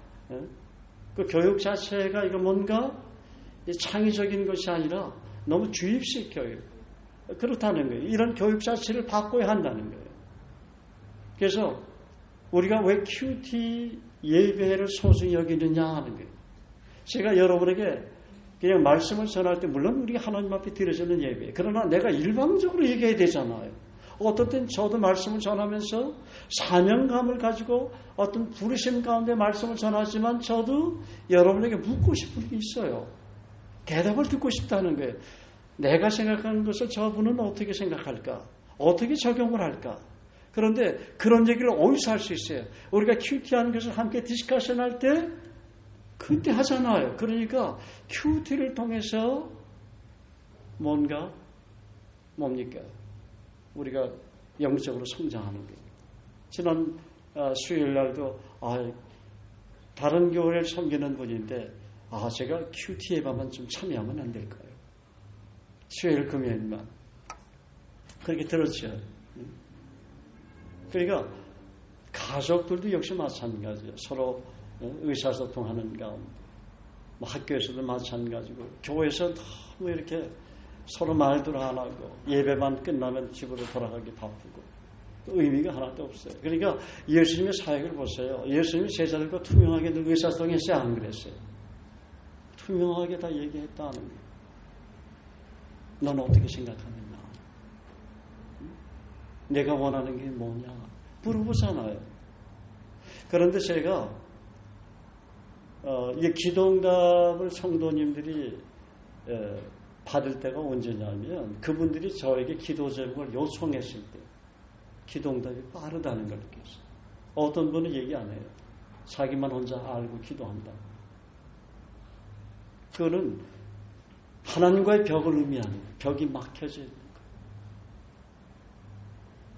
그 교육 자체가 이거 뭔가 창의적인 것이 아니라 너무 주입식 교육. 그렇다는 거예요. 이런 교육 자체를 바꿔야 한다는 거예요. 그래서 우리가 왜 큐티 예배를 소중히 여기느냐 하는 거예요. 제가 여러분에게 그냥 말씀을 전할 때 물론 우리 하나님 앞에 드려지는 예배. 그러나 내가 일방적으로 얘기해야 되잖아요. 어떨 땐 저도 말씀을 전하면서 사명감을 가지고 어떤 부르심 가운데 말씀을 전하지만 저도 여러분에게 묻고 싶은 게 있어요. 대답을 듣고 싶다는 거예요. 내가 생각하는 것을 저분은 어떻게 생각할까? 어떻게 적용을 할까? 그런데 그런 얘기를 어디서 할 수 있어요? 우리가 큐티하는 것을 함께 디스커션 할 때 그때 하잖아요. 그러니까 큐티를 통해서 뭡니까? 우리가 영적으로 성장하는 거예요. 지난 수요일 날도 다른 교회를 섬기는 분인데 제가 큐티 예배만 좀 참여하면 안 될까요? 수요일 금요일만 그렇게 들었죠. 그러니까 가족들도 역시 마찬가지예요. 서로 의사소통하는 가운데 학교에서도 마찬가지고 교회에서 너무 이렇게 서로 말도 안 하고 예배만 끝나면 집으로 돌아가기 바쁘고 의미가 하나도 없어요. 그러니까 예수님의 사역을 보세요. 예수님이 제자들과 투명하게 늘 의사소통했어요? 안 그랬어요? 투명하게 다 얘기했다는 거예요. 넌 어떻게 생각하느냐? 내가 원하는 게 뭐냐? 물어보잖아요. 그런데 제가 이 기도응답을 성도님들이 받을 때가 언제냐면 그분들이 저에게 기도 제목을 요청했을 때 기도응답이 빠르다는 걸 느꼈어요. 어떤 분은 얘기 안 해요. 자기만 혼자 알고 기도한다. 그거는 하나님과의 벽을 의미하는 거예요. 벽이 막혀져 있는 거예요.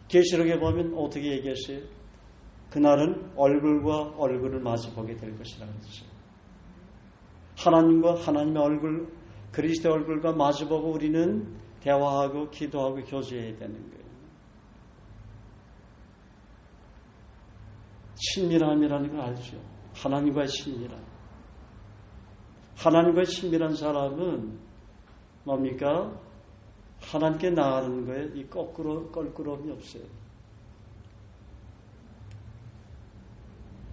계시록에 보면 어떻게 얘기했어요? 그날은 얼굴과 얼굴을 마주보게 될 것이라고 했어요. 하나님과 하나님의 얼굴, 그리스도의 얼굴과 마주보고 우리는 대화하고 기도하고 교제해야 되는 거예요. 친밀함이라는 걸 알죠. 하나님과의 친밀함. 하나님과의 친밀한 사람은 뭡니까? 하나님께 나아가는 거에 이 껄끄러움이 없어요.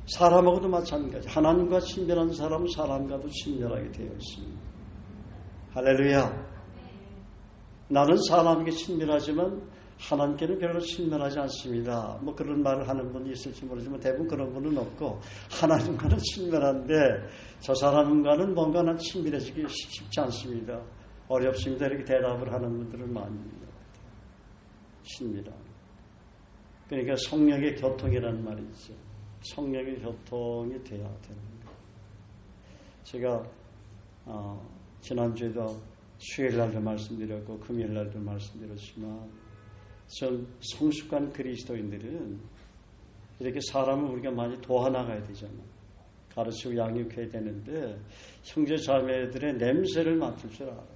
사람하고도 마찬가지. 하나님과 친밀한 사람은 사람과도 친밀하게 되어 있습니다. 할렐루야. 나는 사람에게 친밀하지만 하나님께는 별로 친밀하지 않습니다. 뭐 그런 말을 하는 분이 있을지 모르지만 대부분 그런 분은 없고, 하나님과는 친밀한데 저 사람과는 뭔가 난 친밀해지기 쉽지 않습니다. 어렵습니다. 이렇게 대답을 하는 분들은 많이 있는 것 같아요. 친밀함. 그러니까 성령의 교통이라는 말이 있죠. 성령의 교통이 돼야 되는 거예요. 제가 지난주에도 수요일날도 말씀드렸고 금요일날도 말씀드렸지만, 전 성숙한 그리스도인들은 이렇게 사람을 우리가 많이 도와나가야 되잖아요. 가르치고 양육해야 되는데 형제 자매들의 냄새를 맡을 줄 알아야 돼.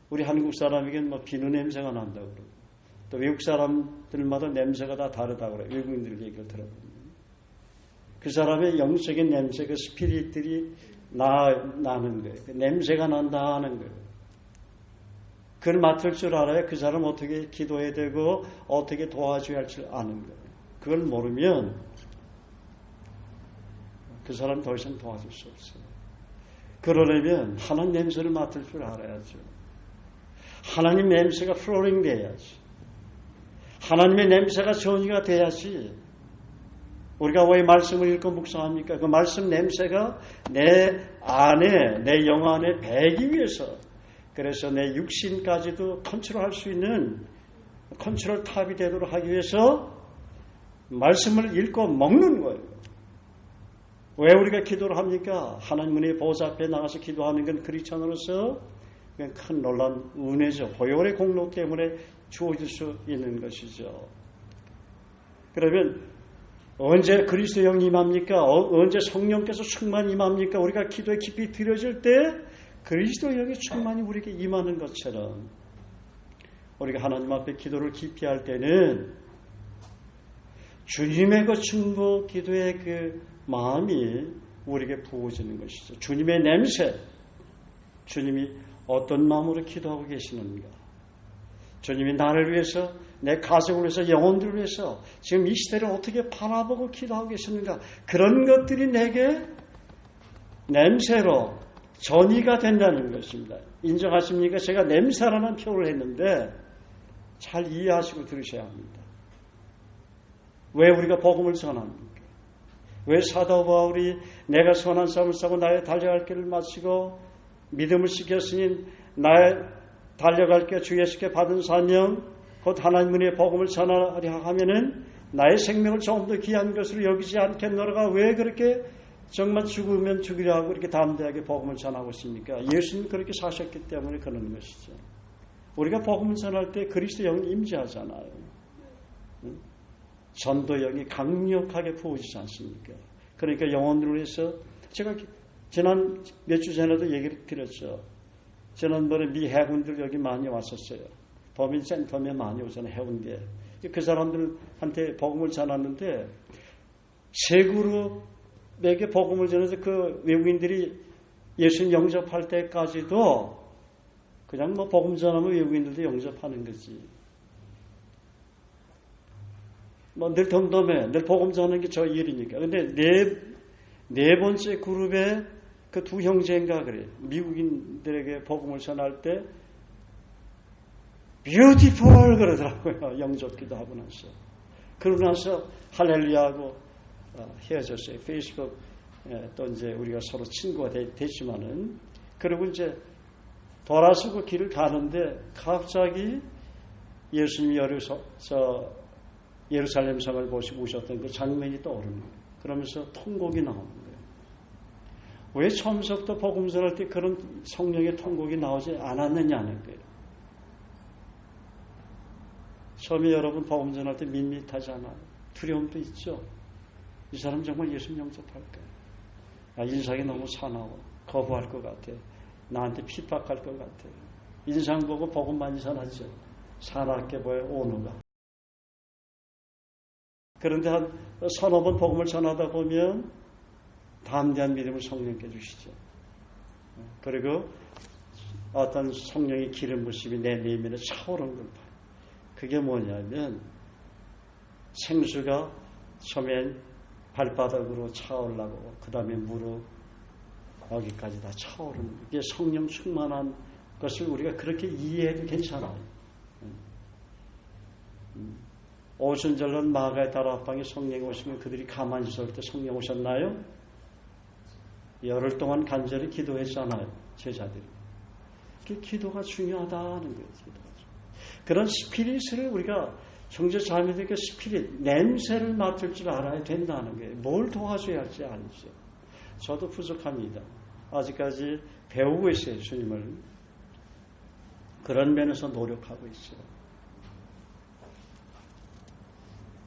우리 한국 사람에게는 뭐 비누 냄새가 난다고 그러고, 또 외국 사람들마다 냄새가 다 다르다고 그래요. 외국인들 얘기를 들어보면 그 사람의 영적인 냄새, 그 스피릿들이 나는 거예요. 그 냄새가 난다 하는 거예요. 그걸 맡을 줄 알아야 그 사람 어떻게 기도해야 되고 어떻게 도와줘야 할 줄 아는 거예요. 그걸 모르면 그 사람 더 이상 도와줄 수 없어요. 그러려면 하나님 냄새를 맡을 줄 알아야죠. 하나님 냄새가 플로링 돼야지. 하나님의 냄새가 전이가 돼야지. 우리가 왜 말씀을 읽고 묵상합니까? 그 말씀 냄새가 내 안에, 내 영 안에 배기 위해서, 그래서 내 육신까지도 컨트롤할 수 있는 컨트롤 탑이 되도록 하기 위해서 말씀을 읽고 먹는 거예요. 왜 우리가 기도를 합니까? 하나님의 보좌 앞에 나가서 기도하는 건 크리스천으로서 큰 놀라운 은혜죠. 보혈의 공로 때문에 주어질 수 있는 것이죠. 그러면 언제 그리스도 영이 임합니까? 언제 성령께서 충만히 임합니까? 우리가 기도에 깊이 들여질 때 그리스도 영이 충만히 우리에게 임하는 것처럼, 우리가 하나님 앞에 기도를 깊이 할 때는 주님의 그 중보 기도의 그 마음이 우리에게 부어지는 것이죠. 주님의 냄새, 주님이 어떤 마음으로 기도하고 계시는가, 주님이 나를 위해서, 내 가족을 위해서, 영혼들을 위해서 지금 이 시대를 어떻게 바라보고 기도하고 계시는가, 그런 것들이 내게 냄새로 전이가 된다는 것입니다. 인정하십니까? 제가 냄새라는 표현을 했는데 잘 이해하시고 들으셔야 합니다. 왜 우리가 복음을 전합니까? 왜 사도 바울이 내가 선한 싸움을 싸고 나의 달려갈 길을 마치고 믿음을 지켰으니 나의 달려갈 길 주 예수께 받은 사명 곧 하나님의 복음을 전하려 하면은 나의 생명을 조금 더 귀한 것으로 여기지 않겠노라가 왜 그렇게 정말 죽으면 죽이려 하고 이렇게 담대하게 복음을 전하고 있습니까? 예수님 그렇게 사셨기 때문에 그러는 것이죠. 우리가 복음을 전할 때 그리스도 영이 임재하잖아요. 전도 영이 강력하게 부어지지 않습니까? 그러니까 영혼들을 위해서, 제가 지난 몇 주 전에도 얘기를 드렸죠. 지난번에 미 해군들 여기 많이 왔었어요. 범인 센터에 많이 오잖아요. 해운대에. 그 사람들한테 복음을 전했는데 세 그룹에게 복음을 전해서 그 외국인들이 예수님 영접할 때까지도 그냥 뭐 복음 전하면 외국인들도 영접하는 거지. 뭐 늘 덤덤해. 늘 복음 전하는 게 저 일이니까. 근데 네 번째 그룹에 그 두 형제인가 그래. 미국인들에게 복음을 전할 때 beautiful 그러더라고요. 영접기도 하고 나서. 그러고 나서 할렐루야하고 헤어졌어요. 페이스북 또 이제 우리가 서로 친구가 됐지만은, 그리고 이제 돌아서고 길을 가는데 갑자기 예수님이 예루살렘 성을 보시고 오셨던 그 장면이 떠오르는 거예요. 그러면서 통곡이 나오는 거예요. 왜 처음부터 복음 전할 때 그런 성령의 통곡이 나오지 않았느냐는 거예요. 처음에 여러분 복음 전할 때 밋밋하잖아요. 두려움도 있죠. 이 사람 정말 예수님 영접할까? 인상이 너무 사나워. 거부할 것 같아. 나한테 핍박할 것 같아. 인상 보고 복음 많이 전하죠. 사납게 보여 오누가. 그런데 한 서너 번 복음을 전하다 보면 담대한 믿음을 성령께 주시죠. 그리고 어떤 성령의 기름 부심이 내 내면에 차오르는 걸 봐요. 그게 뭐냐면 생수가 처음엔 발바닥으로 차오르고 그 다음에 무릎 여기까지 다 차오르는 이게 성령 충만한 것을 우리가 그렇게 이해해도 괜찮아요. 오순절날 마가의 다락방에 성령이 오시면 그들이 가만히 있을 때 성령 오셨나요? 열흘 동안 간절히 기도했잖아요. 제자들이. 그 기도가 중요하다는 거예요. 그런 스피릿을 우리가 형제 자매들에게 스피릿, 냄새를 맡을 줄 알아야 된다는 거예요. 뭘 도와줘야 할지 알죠. 저도 부족합니다. 아직까지 배우고 있어요. 주님을. 그런 면에서 노력하고 있어요.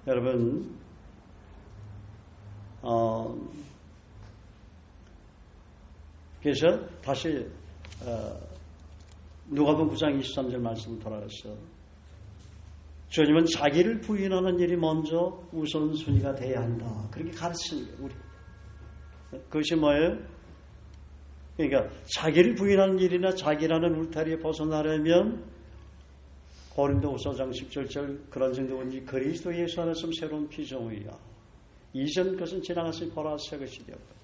여러분 그래서 다시 누가복음 9장 23절 말씀 돌아가서 주님은 자기를 부인하는 일이 먼저 우선순위가 돼야 한다. 그렇게 가르치는 거예요. 우리. 그것이 뭐예요? 그러니까 자기를 부인하는 일이나 자기라는 울타리에 벗어나려면 고린도후서 5장 17절 그런 정도인지 그리스도 예수 안에서 새로운 피조물이라. 이전 것은 지나갔으니 보라 새 것이 되었다.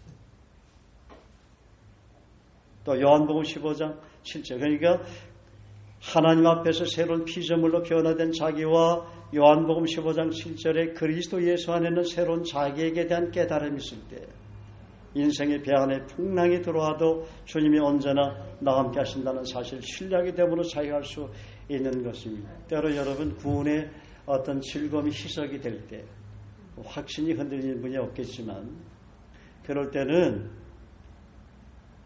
또 요한복음 15장 7절 그러니까 하나님 앞에서 새로운 피조물로 변화된 자기와 요한복음 15장 7절에 그리스도 예수 안에는 새로운 자기에게 대한 깨달음이 있을 때 인생의 배 안에 풍랑이 들어와도 주님이 언제나 나와 함께 하신다는 사실 신뢰하기 때문에 자유할 수 있는 것입니다. 때로 여러분 구원의 어떤 즐거움이 희석이 될 때 확신이 흔들리는 분이 없겠지만 그럴 때는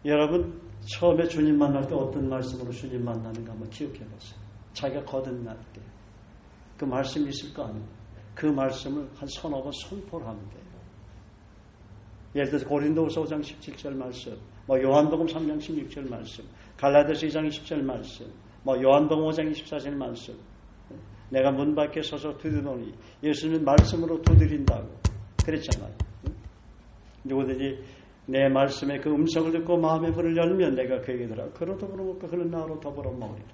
여러분 처음에 주님 만날 때 어떤 말씀으로 주님 만나는가 한번 기억해 보세요. 자기가 거듭날 때 그 말씀이 있을 거 아니에요. 그 말씀을 한 서너 번 선포를 하면 돼요. 예를 들어서 고린도후서 5장 17절 말씀, 요한복음 3장 16절 말씀, 갈라디아서 2장 20절 말씀, 요한복음 5장 24절 말씀. 내가 문 밖에 서서 두드리노니 예수는 말씀으로 두드린다고 그랬잖아요. 누구든지 내 말씀에 그 음성을 듣고 마음의 문을 열면 내가 그에게 들어 그로 더불어 먹고 그는 나로 더불어 먹으리라.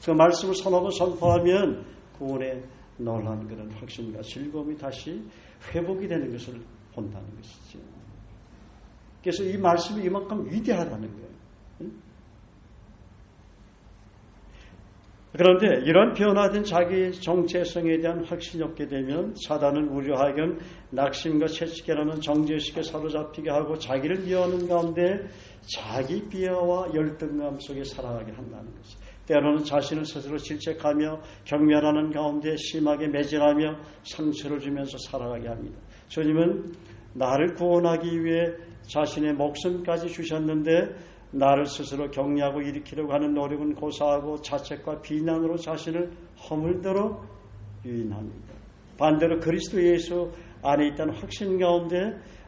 그 말씀을 서너 번 선포하면 구원에 놀라운 그런 확신과 즐거움이 다시 회복이 되는 것을 본다는 것이죠. 그래서 이 말씀이 이만큼 위대하다는 거예요. 그런데 이런 변화된 자기 정체성에 대한 확신이 없게 되면 사단은 우려하여 낙심과 채찍이라는 정죄의식에 사로잡히게 하고 자기를 미워하는 가운데 자기 비하와 열등감 속에 살아가게 한다는 것이죠. 때로는 자신을 스스로 질책하며 경멸하는 가운데 심하게 매질하며 상처를 주면서 살아가게 합니다. 주님은 나를 구원하기 위해 자신의 목숨까지 주셨는데 나를 스스로 격려하고 일으키려고 하는 노력은 고사하고 자책과 비난으로 자신을 허물도록 유인합니다. 반대로 그리스도 예수 안에 있다는 확신 가운데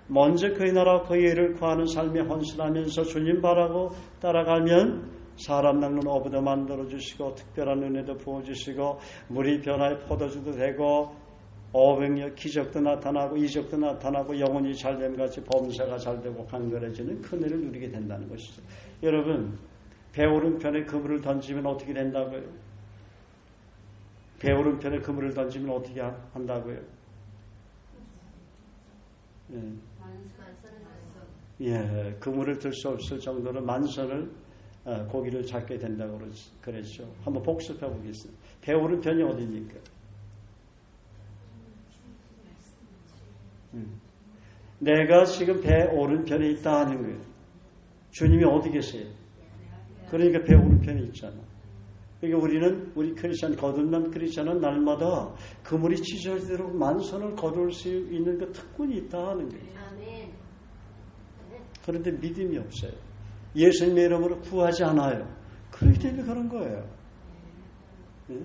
먼저 그의 나라와 그의 의를 구하는 삶에 헌신하면서 주님 바라고 따라가면 사람 낚는 어부도 만들어주시고 특별한 은혜도 부어주시고 물이 변화에 포도주도 되고 어병력 기적도 나타나고 이적도 나타나고 영혼이 잘됨 같이 범사가 잘되고 간결해지는 큰 은혜를 누리게 된다는 것이죠. 여러분 배 오른편에 그물을 던지면 어떻게 된다고요? 배 오른편에 그물을 던지면 어떻게 한다고요? 예, 그물을 들 수 없을 정도로 만선을 고기를 잡게 된다고 그랬죠. 한번 복습해 보겠습니다. 배 오른편이 어디입니까? 내가 지금 배 오른편에 있다 하는 거예요. 주님이 어디 계세요? 그러니까 배 오른편에 있잖아. 그러니까 우리 크리스찬, 거듭난 크리스찬은 날마다 그물이 찢어지도록 만선을 거둘 수 있는 그 특권이 있다 하는 거예요. 그런데 믿음이 없어요. 예수님의 이름으로 구하지 않아요. 그렇기 때문에 그런 거예요. 네?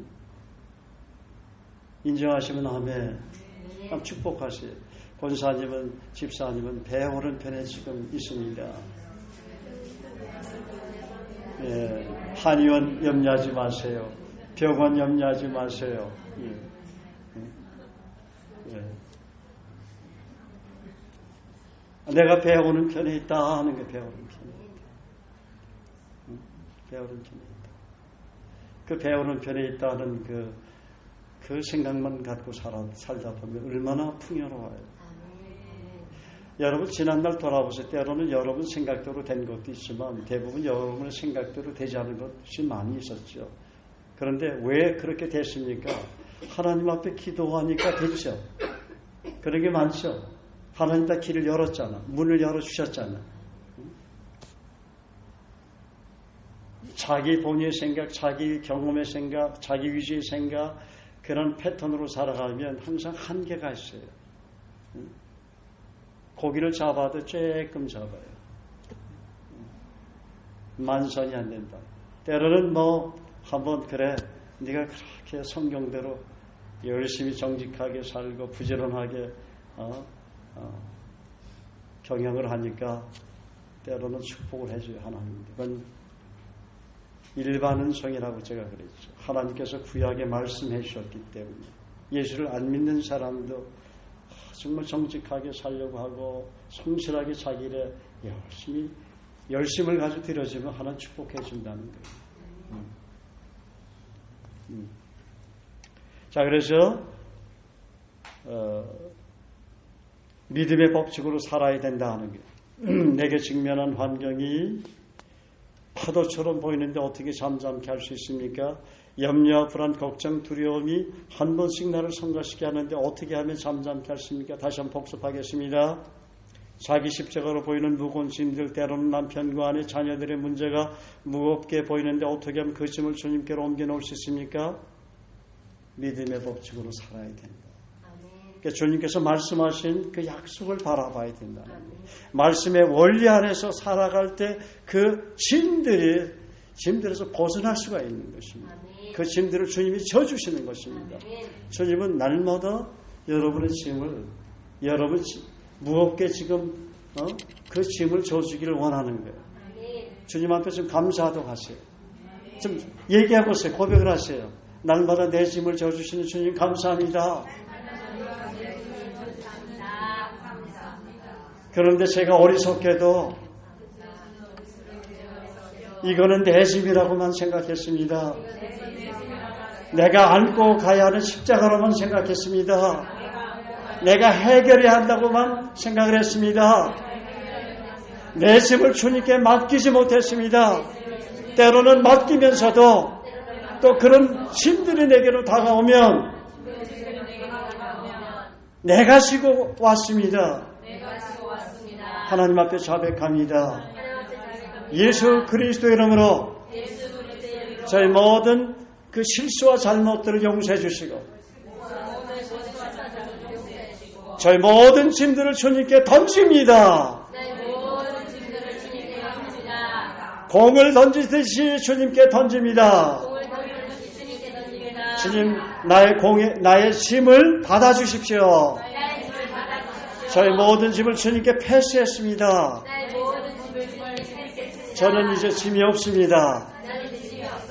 인정하시면 아멘. 한번 축복하세요. 권사님은 집사님은 배 오른편에 지금 있습니다. 예, 한의원 염려하지 마세요. 병원 염려하지 마세요. 예. 예. 내가 배 오른편에 있다 하는 게 배 오른편에 있다. 배오른편에 있다. 그 배오른편에 있다는 그 생각만 갖고 살다 보면 얼마나 풍요로워요. 여러분 지난날 돌아보세요. 때로는 여러분 생각대로 된 것도 있지만 대부분 여러분의 생각대로 되지 않은 것이 많이 있었죠. 그런데 왜 그렇게 됐습니까? 하나님 앞에 기도하니까 됐죠. 그런 게 많죠. 하나님 다 길을 열었잖아. 문을 열어주셨잖아. 자기 본의의 생각, 자기 경험의 생각, 자기 위주의 생각, 그런 패턴으로 살아가면 항상 한계가 있어요. 고기를 잡아도 쬐끔 잡아요. 만선이 안 된다. 때로는 한번 그래, 네가 그렇게 성경대로 열심히 정직하게 살고 부지런하게 경영을 하니까 때로는 축복을 해줘요. 하나님. 이건 일반 은총이라고 제가 그랬죠. 하나님께서 구약에 말씀해 주셨기 때문에 예수를 안 믿는 사람도 정말 정직하게 살려고 하고 성실하게 자기 일에 열심을 가지고 들여주면 하나님 축복해 준다는 거예요. 자, 그래서 믿음의 법칙으로 살아야 된다 하는 거예요. 내게 직면한 환경이 파도처럼 보이는데 어떻게 잠잠케 할 수 있습니까? 염려와 불안, 걱정, 두려움이 한 번씩 나를 성가시게 하는데 어떻게 하면 잠잠케 할 수 있습니까? 다시 한번 복습하겠습니다. 자기 십자가로 보이는 무거운 짐들, 때로는 남편과 아내, 자녀들의 문제가 무겁게 보이는데 어떻게 하면 그 짐을 주님께로 옮겨놓을 수 있습니까? 믿음의 법칙으로 살아야 된다. 그러니까 주님께서 말씀하신 그 약속을 바라봐야 된다. 말씀의 원리 안에서 살아갈 때 그 짐들에서 벗어날 수가 있는 것입니다. 그 짐들을 주님이 져주시는 것입니다. 주님은 날마다 여러분의 짐을 무겁게 지금 그 짐을 져주기를 원하는 거예요. 주님 앞에 좀 감사하도록 하세요. 좀 얘기해보세요. 고백을 하세요. 날마다 내 짐을 져주시는 주님 감사합니다. 그런데 제가 어리석게도 이거는 내 짐이라고만 생각했습니다. 내가 안고 가야 하는 십자가로만 생각했습니다. 내가 해결해야 한다고만 생각을 했습니다. 내 짐을 주님께 맡기지 못했습니다. 때로는 맡기면서도 또 그런 짐들이 내게로 다가오면 내가 지고 왔습니다. 하나님 앞에 자백합니다. 예수 그리스도의 이름으로 저희 모든 그 실수와 잘못들을 용서해 주시고 저희 모든 짐들을 주님께 던집니다. 공을 던지듯이 주님께 던집니다. 주님, 나의 짐을 받아주십시오. 저희 모든 짐을 주님께 패스했습니다. 저는 이제 짐이 없습니다.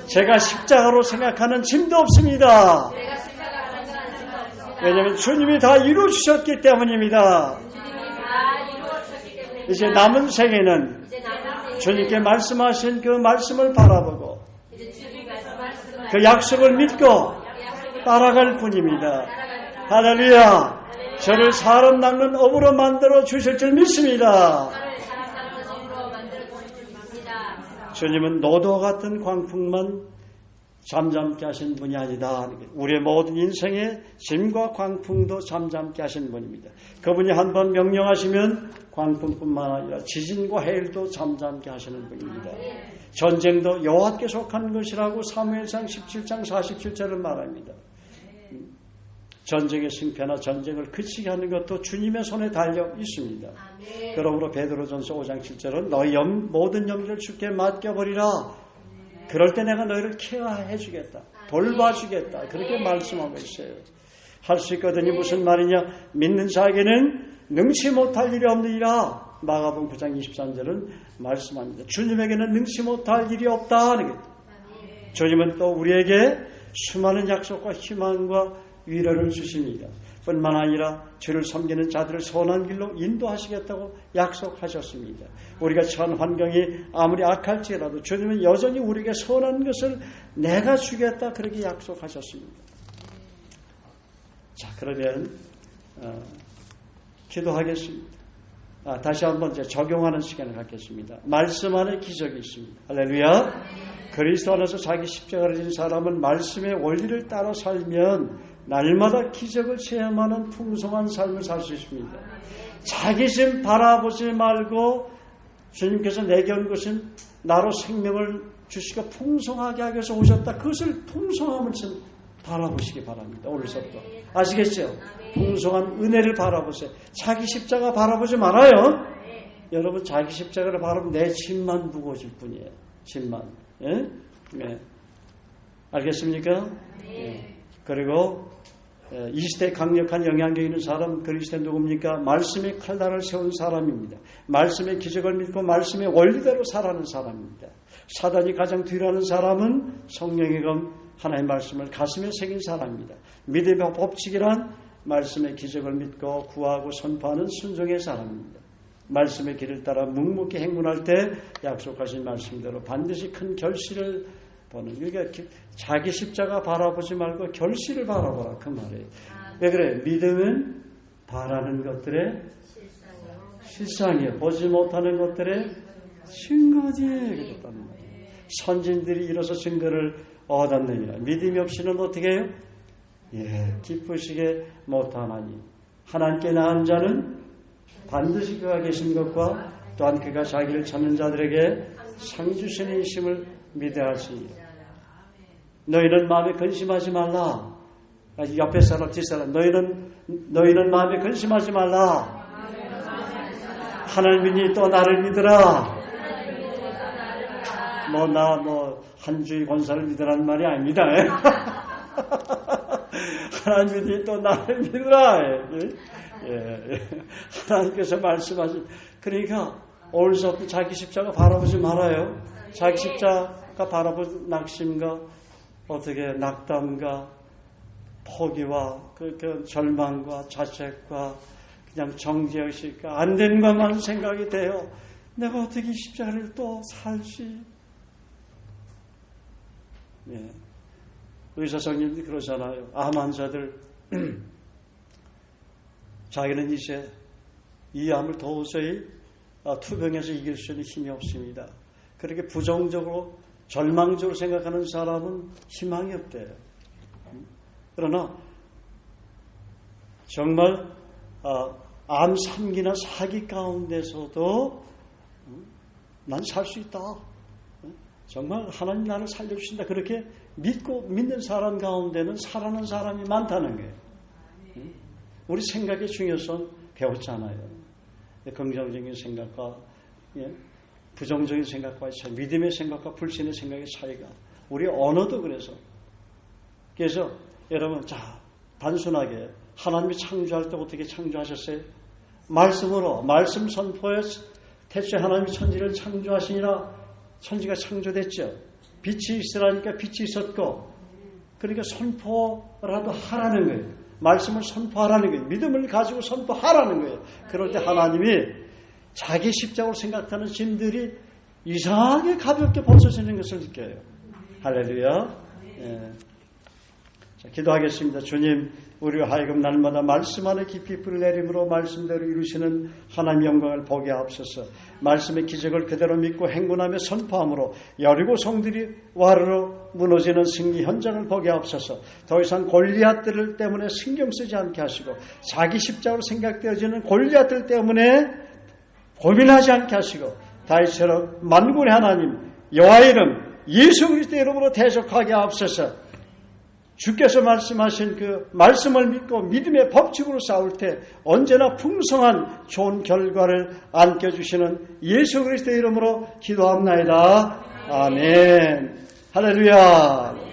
제가 십자가로 생각하는 짐도 없습니다. 왜냐하면 주님이 다 이루어주셨기 때문입니다. 이제 남은 생에는 주님께 말씀하신 그 말씀을 바라보고 그 약속을 믿고 따라갈 뿐입니다. 할렐루야. 저를 사람 낚는 업으로 만들어 주실 줄 믿습니다. 주님은 노도와 같은 광풍만 잠잠케 하신 분이 아니다. 우리의 모든 인생의 짐과 광풍도 잠잠케 하신 분입니다. 그분이 한번 명령하시면 광풍뿐만 아니라 지진과 해일도 잠잠케 하시는 분입니다. 전쟁도 여호와께 속한 것이라고 사무엘상 17장 47절을 말합니다. 전쟁의 승패나 전쟁을 그치게 하는 것도 주님의 손에 달려 있습니다. 그러므로 베드로전서 5장 7절은 너희 모든 염려를 주께 맡겨버리라. 그럴 때 내가 너희를 케어해 주겠다. 돌봐주겠다. 그렇게 말씀하고 있어요. 할 수 있거든요. 무슨 말이냐. 믿는 자에게는 능치 못할 일이 없느니라. 마가복음 9장 23절은 말씀합니다. 주님에게는 능치 못할 일이 없다. 주님은 또 우리에게 수많은 약속과 희망과 위로를 주십니다. 뿐만 아니라 주를 섬기는 자들을 선한 길로 인도하시겠다고 약속하셨습니다. 우리가 처한 환경이 아무리 악할지라도 주님은 여전히 우리에게 선한 것을 내가 주겠다 그렇게 약속하셨습니다. 자, 그러면 기도하겠습니다. 다시 한번 이제 적용하는 시간을 갖겠습니다. 말씀 안에 기적이 있습니다. 할렐루야. 그리스도 안에서 자기 십자가를 진 사람은 말씀의 원리를 따라 살면 날마다 기적을 체험하는 풍성한 삶을 살 수 있습니다. 자기심 바라보지 말고 주님께서 내게 온 것은 나로 생명을 주시고 풍성하게 하기 위해서 오셨다. 그것을 풍성함을 바라보시기 바랍니다. 오늘서부터. 아시겠죠? 풍성한 은혜를 바라보세요. 자기 십자가 바라보지 말아요. 여러분 자기 십자가를 바라보면 내 짐만 무거워질 뿐이에요. 짐만. 예? 네. 알겠습니까? 예. 그리고 이 시대에 강력한 영향력 있는 사람 그리스도는 누굽니까? 말씀의 칼날을 세운 사람입니다. 말씀의 기적을 믿고 말씀의 원리대로 살아가는 사람입니다. 사단이 가장 뒤라는 사람은 성령의 검 하나의 말씀을 가슴에 새긴 사람입니다. 믿음의 법칙이란 말씀의 기적을 믿고 구하고 선포하는 순종의 사람입니다. 말씀의 길을 따라 묵묵히 행군할 때 약속하신 말씀대로 반드시 큰 결실을 보는. 그러니까 자기 십자가 바라보지 말고 결실을 바라보라 그 말이에요. 왜 그래? 믿음은 바라는 것들의 실상이에요. 보지 못하는 것들의 증거지. 그랬단 말이에요. 선진들이 이로써 증거를 얻었느니라. 믿음이 없이는 어떻게 해요? 기쁘시게 못하나니 하나님께 나은 자는 반드시 그가 계신 것과 또한 그가 자기를 찾는 자들에게 상 주시는 이심을 믿어야 할지니라. 너희는 마음에 근심하지 말라. 옆에 사람 뒷사람 너희는 마음에 근심하지 말라. 하나님이니 또 나를 믿으라. 한 주의 권사를 믿으라는 말이 아닙니다. 하나님이니 또 나를 믿으라. 하나님께서 말씀하신. 그러니까 오늘서부터 자기 십자가 바라보지 말아요. 자기 십자가 바라보는 낙심과 어떻게 낙담과 포기와 그 절망과 자책과 그냥 정죄의식과 안 된 것만 생각이 돼요. 내가 어떻게 이 십자가를 또 살지? 의사 선생님들이 그러잖아요. 암 환자들 자기는 이제 이 암을 도저히 투병해서 이길 수 있는 힘이 없습니다. 그렇게 부정적으로 절망적으로 생각하는 사람은 희망이 없대요. 그러나 정말 암 3기나 4기 가운데서도 난 살 수 있다. 정말 하나님 나를 살려주신다. 그렇게 믿는 사람 가운데는 살아난 사람이 많다는 거예요. 우리 생각의 중요성 배웠잖아요. 긍정적인 생각과 부정적인 생각과 차이, 믿음의 생각과 불신의 생각의 차이가. 우리 언어도 그래서 여러분 단순하게 하나님이 창조할 때 어떻게 창조하셨어요? 말씀으로, 말씀 선포에 대체 하나님이 천지를 창조하시니라. 천지가 창조됐죠. 빛이 있으라니까 빛이 있었고, 그러니까 선포라도 하라는 거예요. 말씀을 선포하라는 거예요. 믿음을 가지고 선포하라는 거예요. 그럴 때 하나님이 자기 십자가로 생각하는 짐들이 이상하게 가볍게 벗어지는 것을 느껴요. 할렐루야. 기도하겠습니다. 주님, 우리와 하여금 날마다 말씀 안에 깊이 뿌리 내림으로 말씀대로 이루시는 하나님의 영광을 보게 하옵소서. 말씀의 기적을 그대로 믿고 행군하며 선포함으로 여리고 성들이 와르르 무너지는 승리 현장을 보게 하옵소서. 더 이상 골리앗들 때문에 신경 쓰지 않게 하시고 자기 십자가로 생각되어지는 골리앗들 때문에 고민하지 않게 하시고 다윗처럼 만군의 하나님 여호와의 이름 예수 그리스도의 이름으로 대적하게 하옵소서. 주께서 말씀하신 그 말씀을 믿고 믿음의 법칙으로 싸울 때 언제나 풍성한 좋은 결과를 안겨주시는 예수 그리스도의 이름으로 기도합나이다. 아멘. 할렐루야.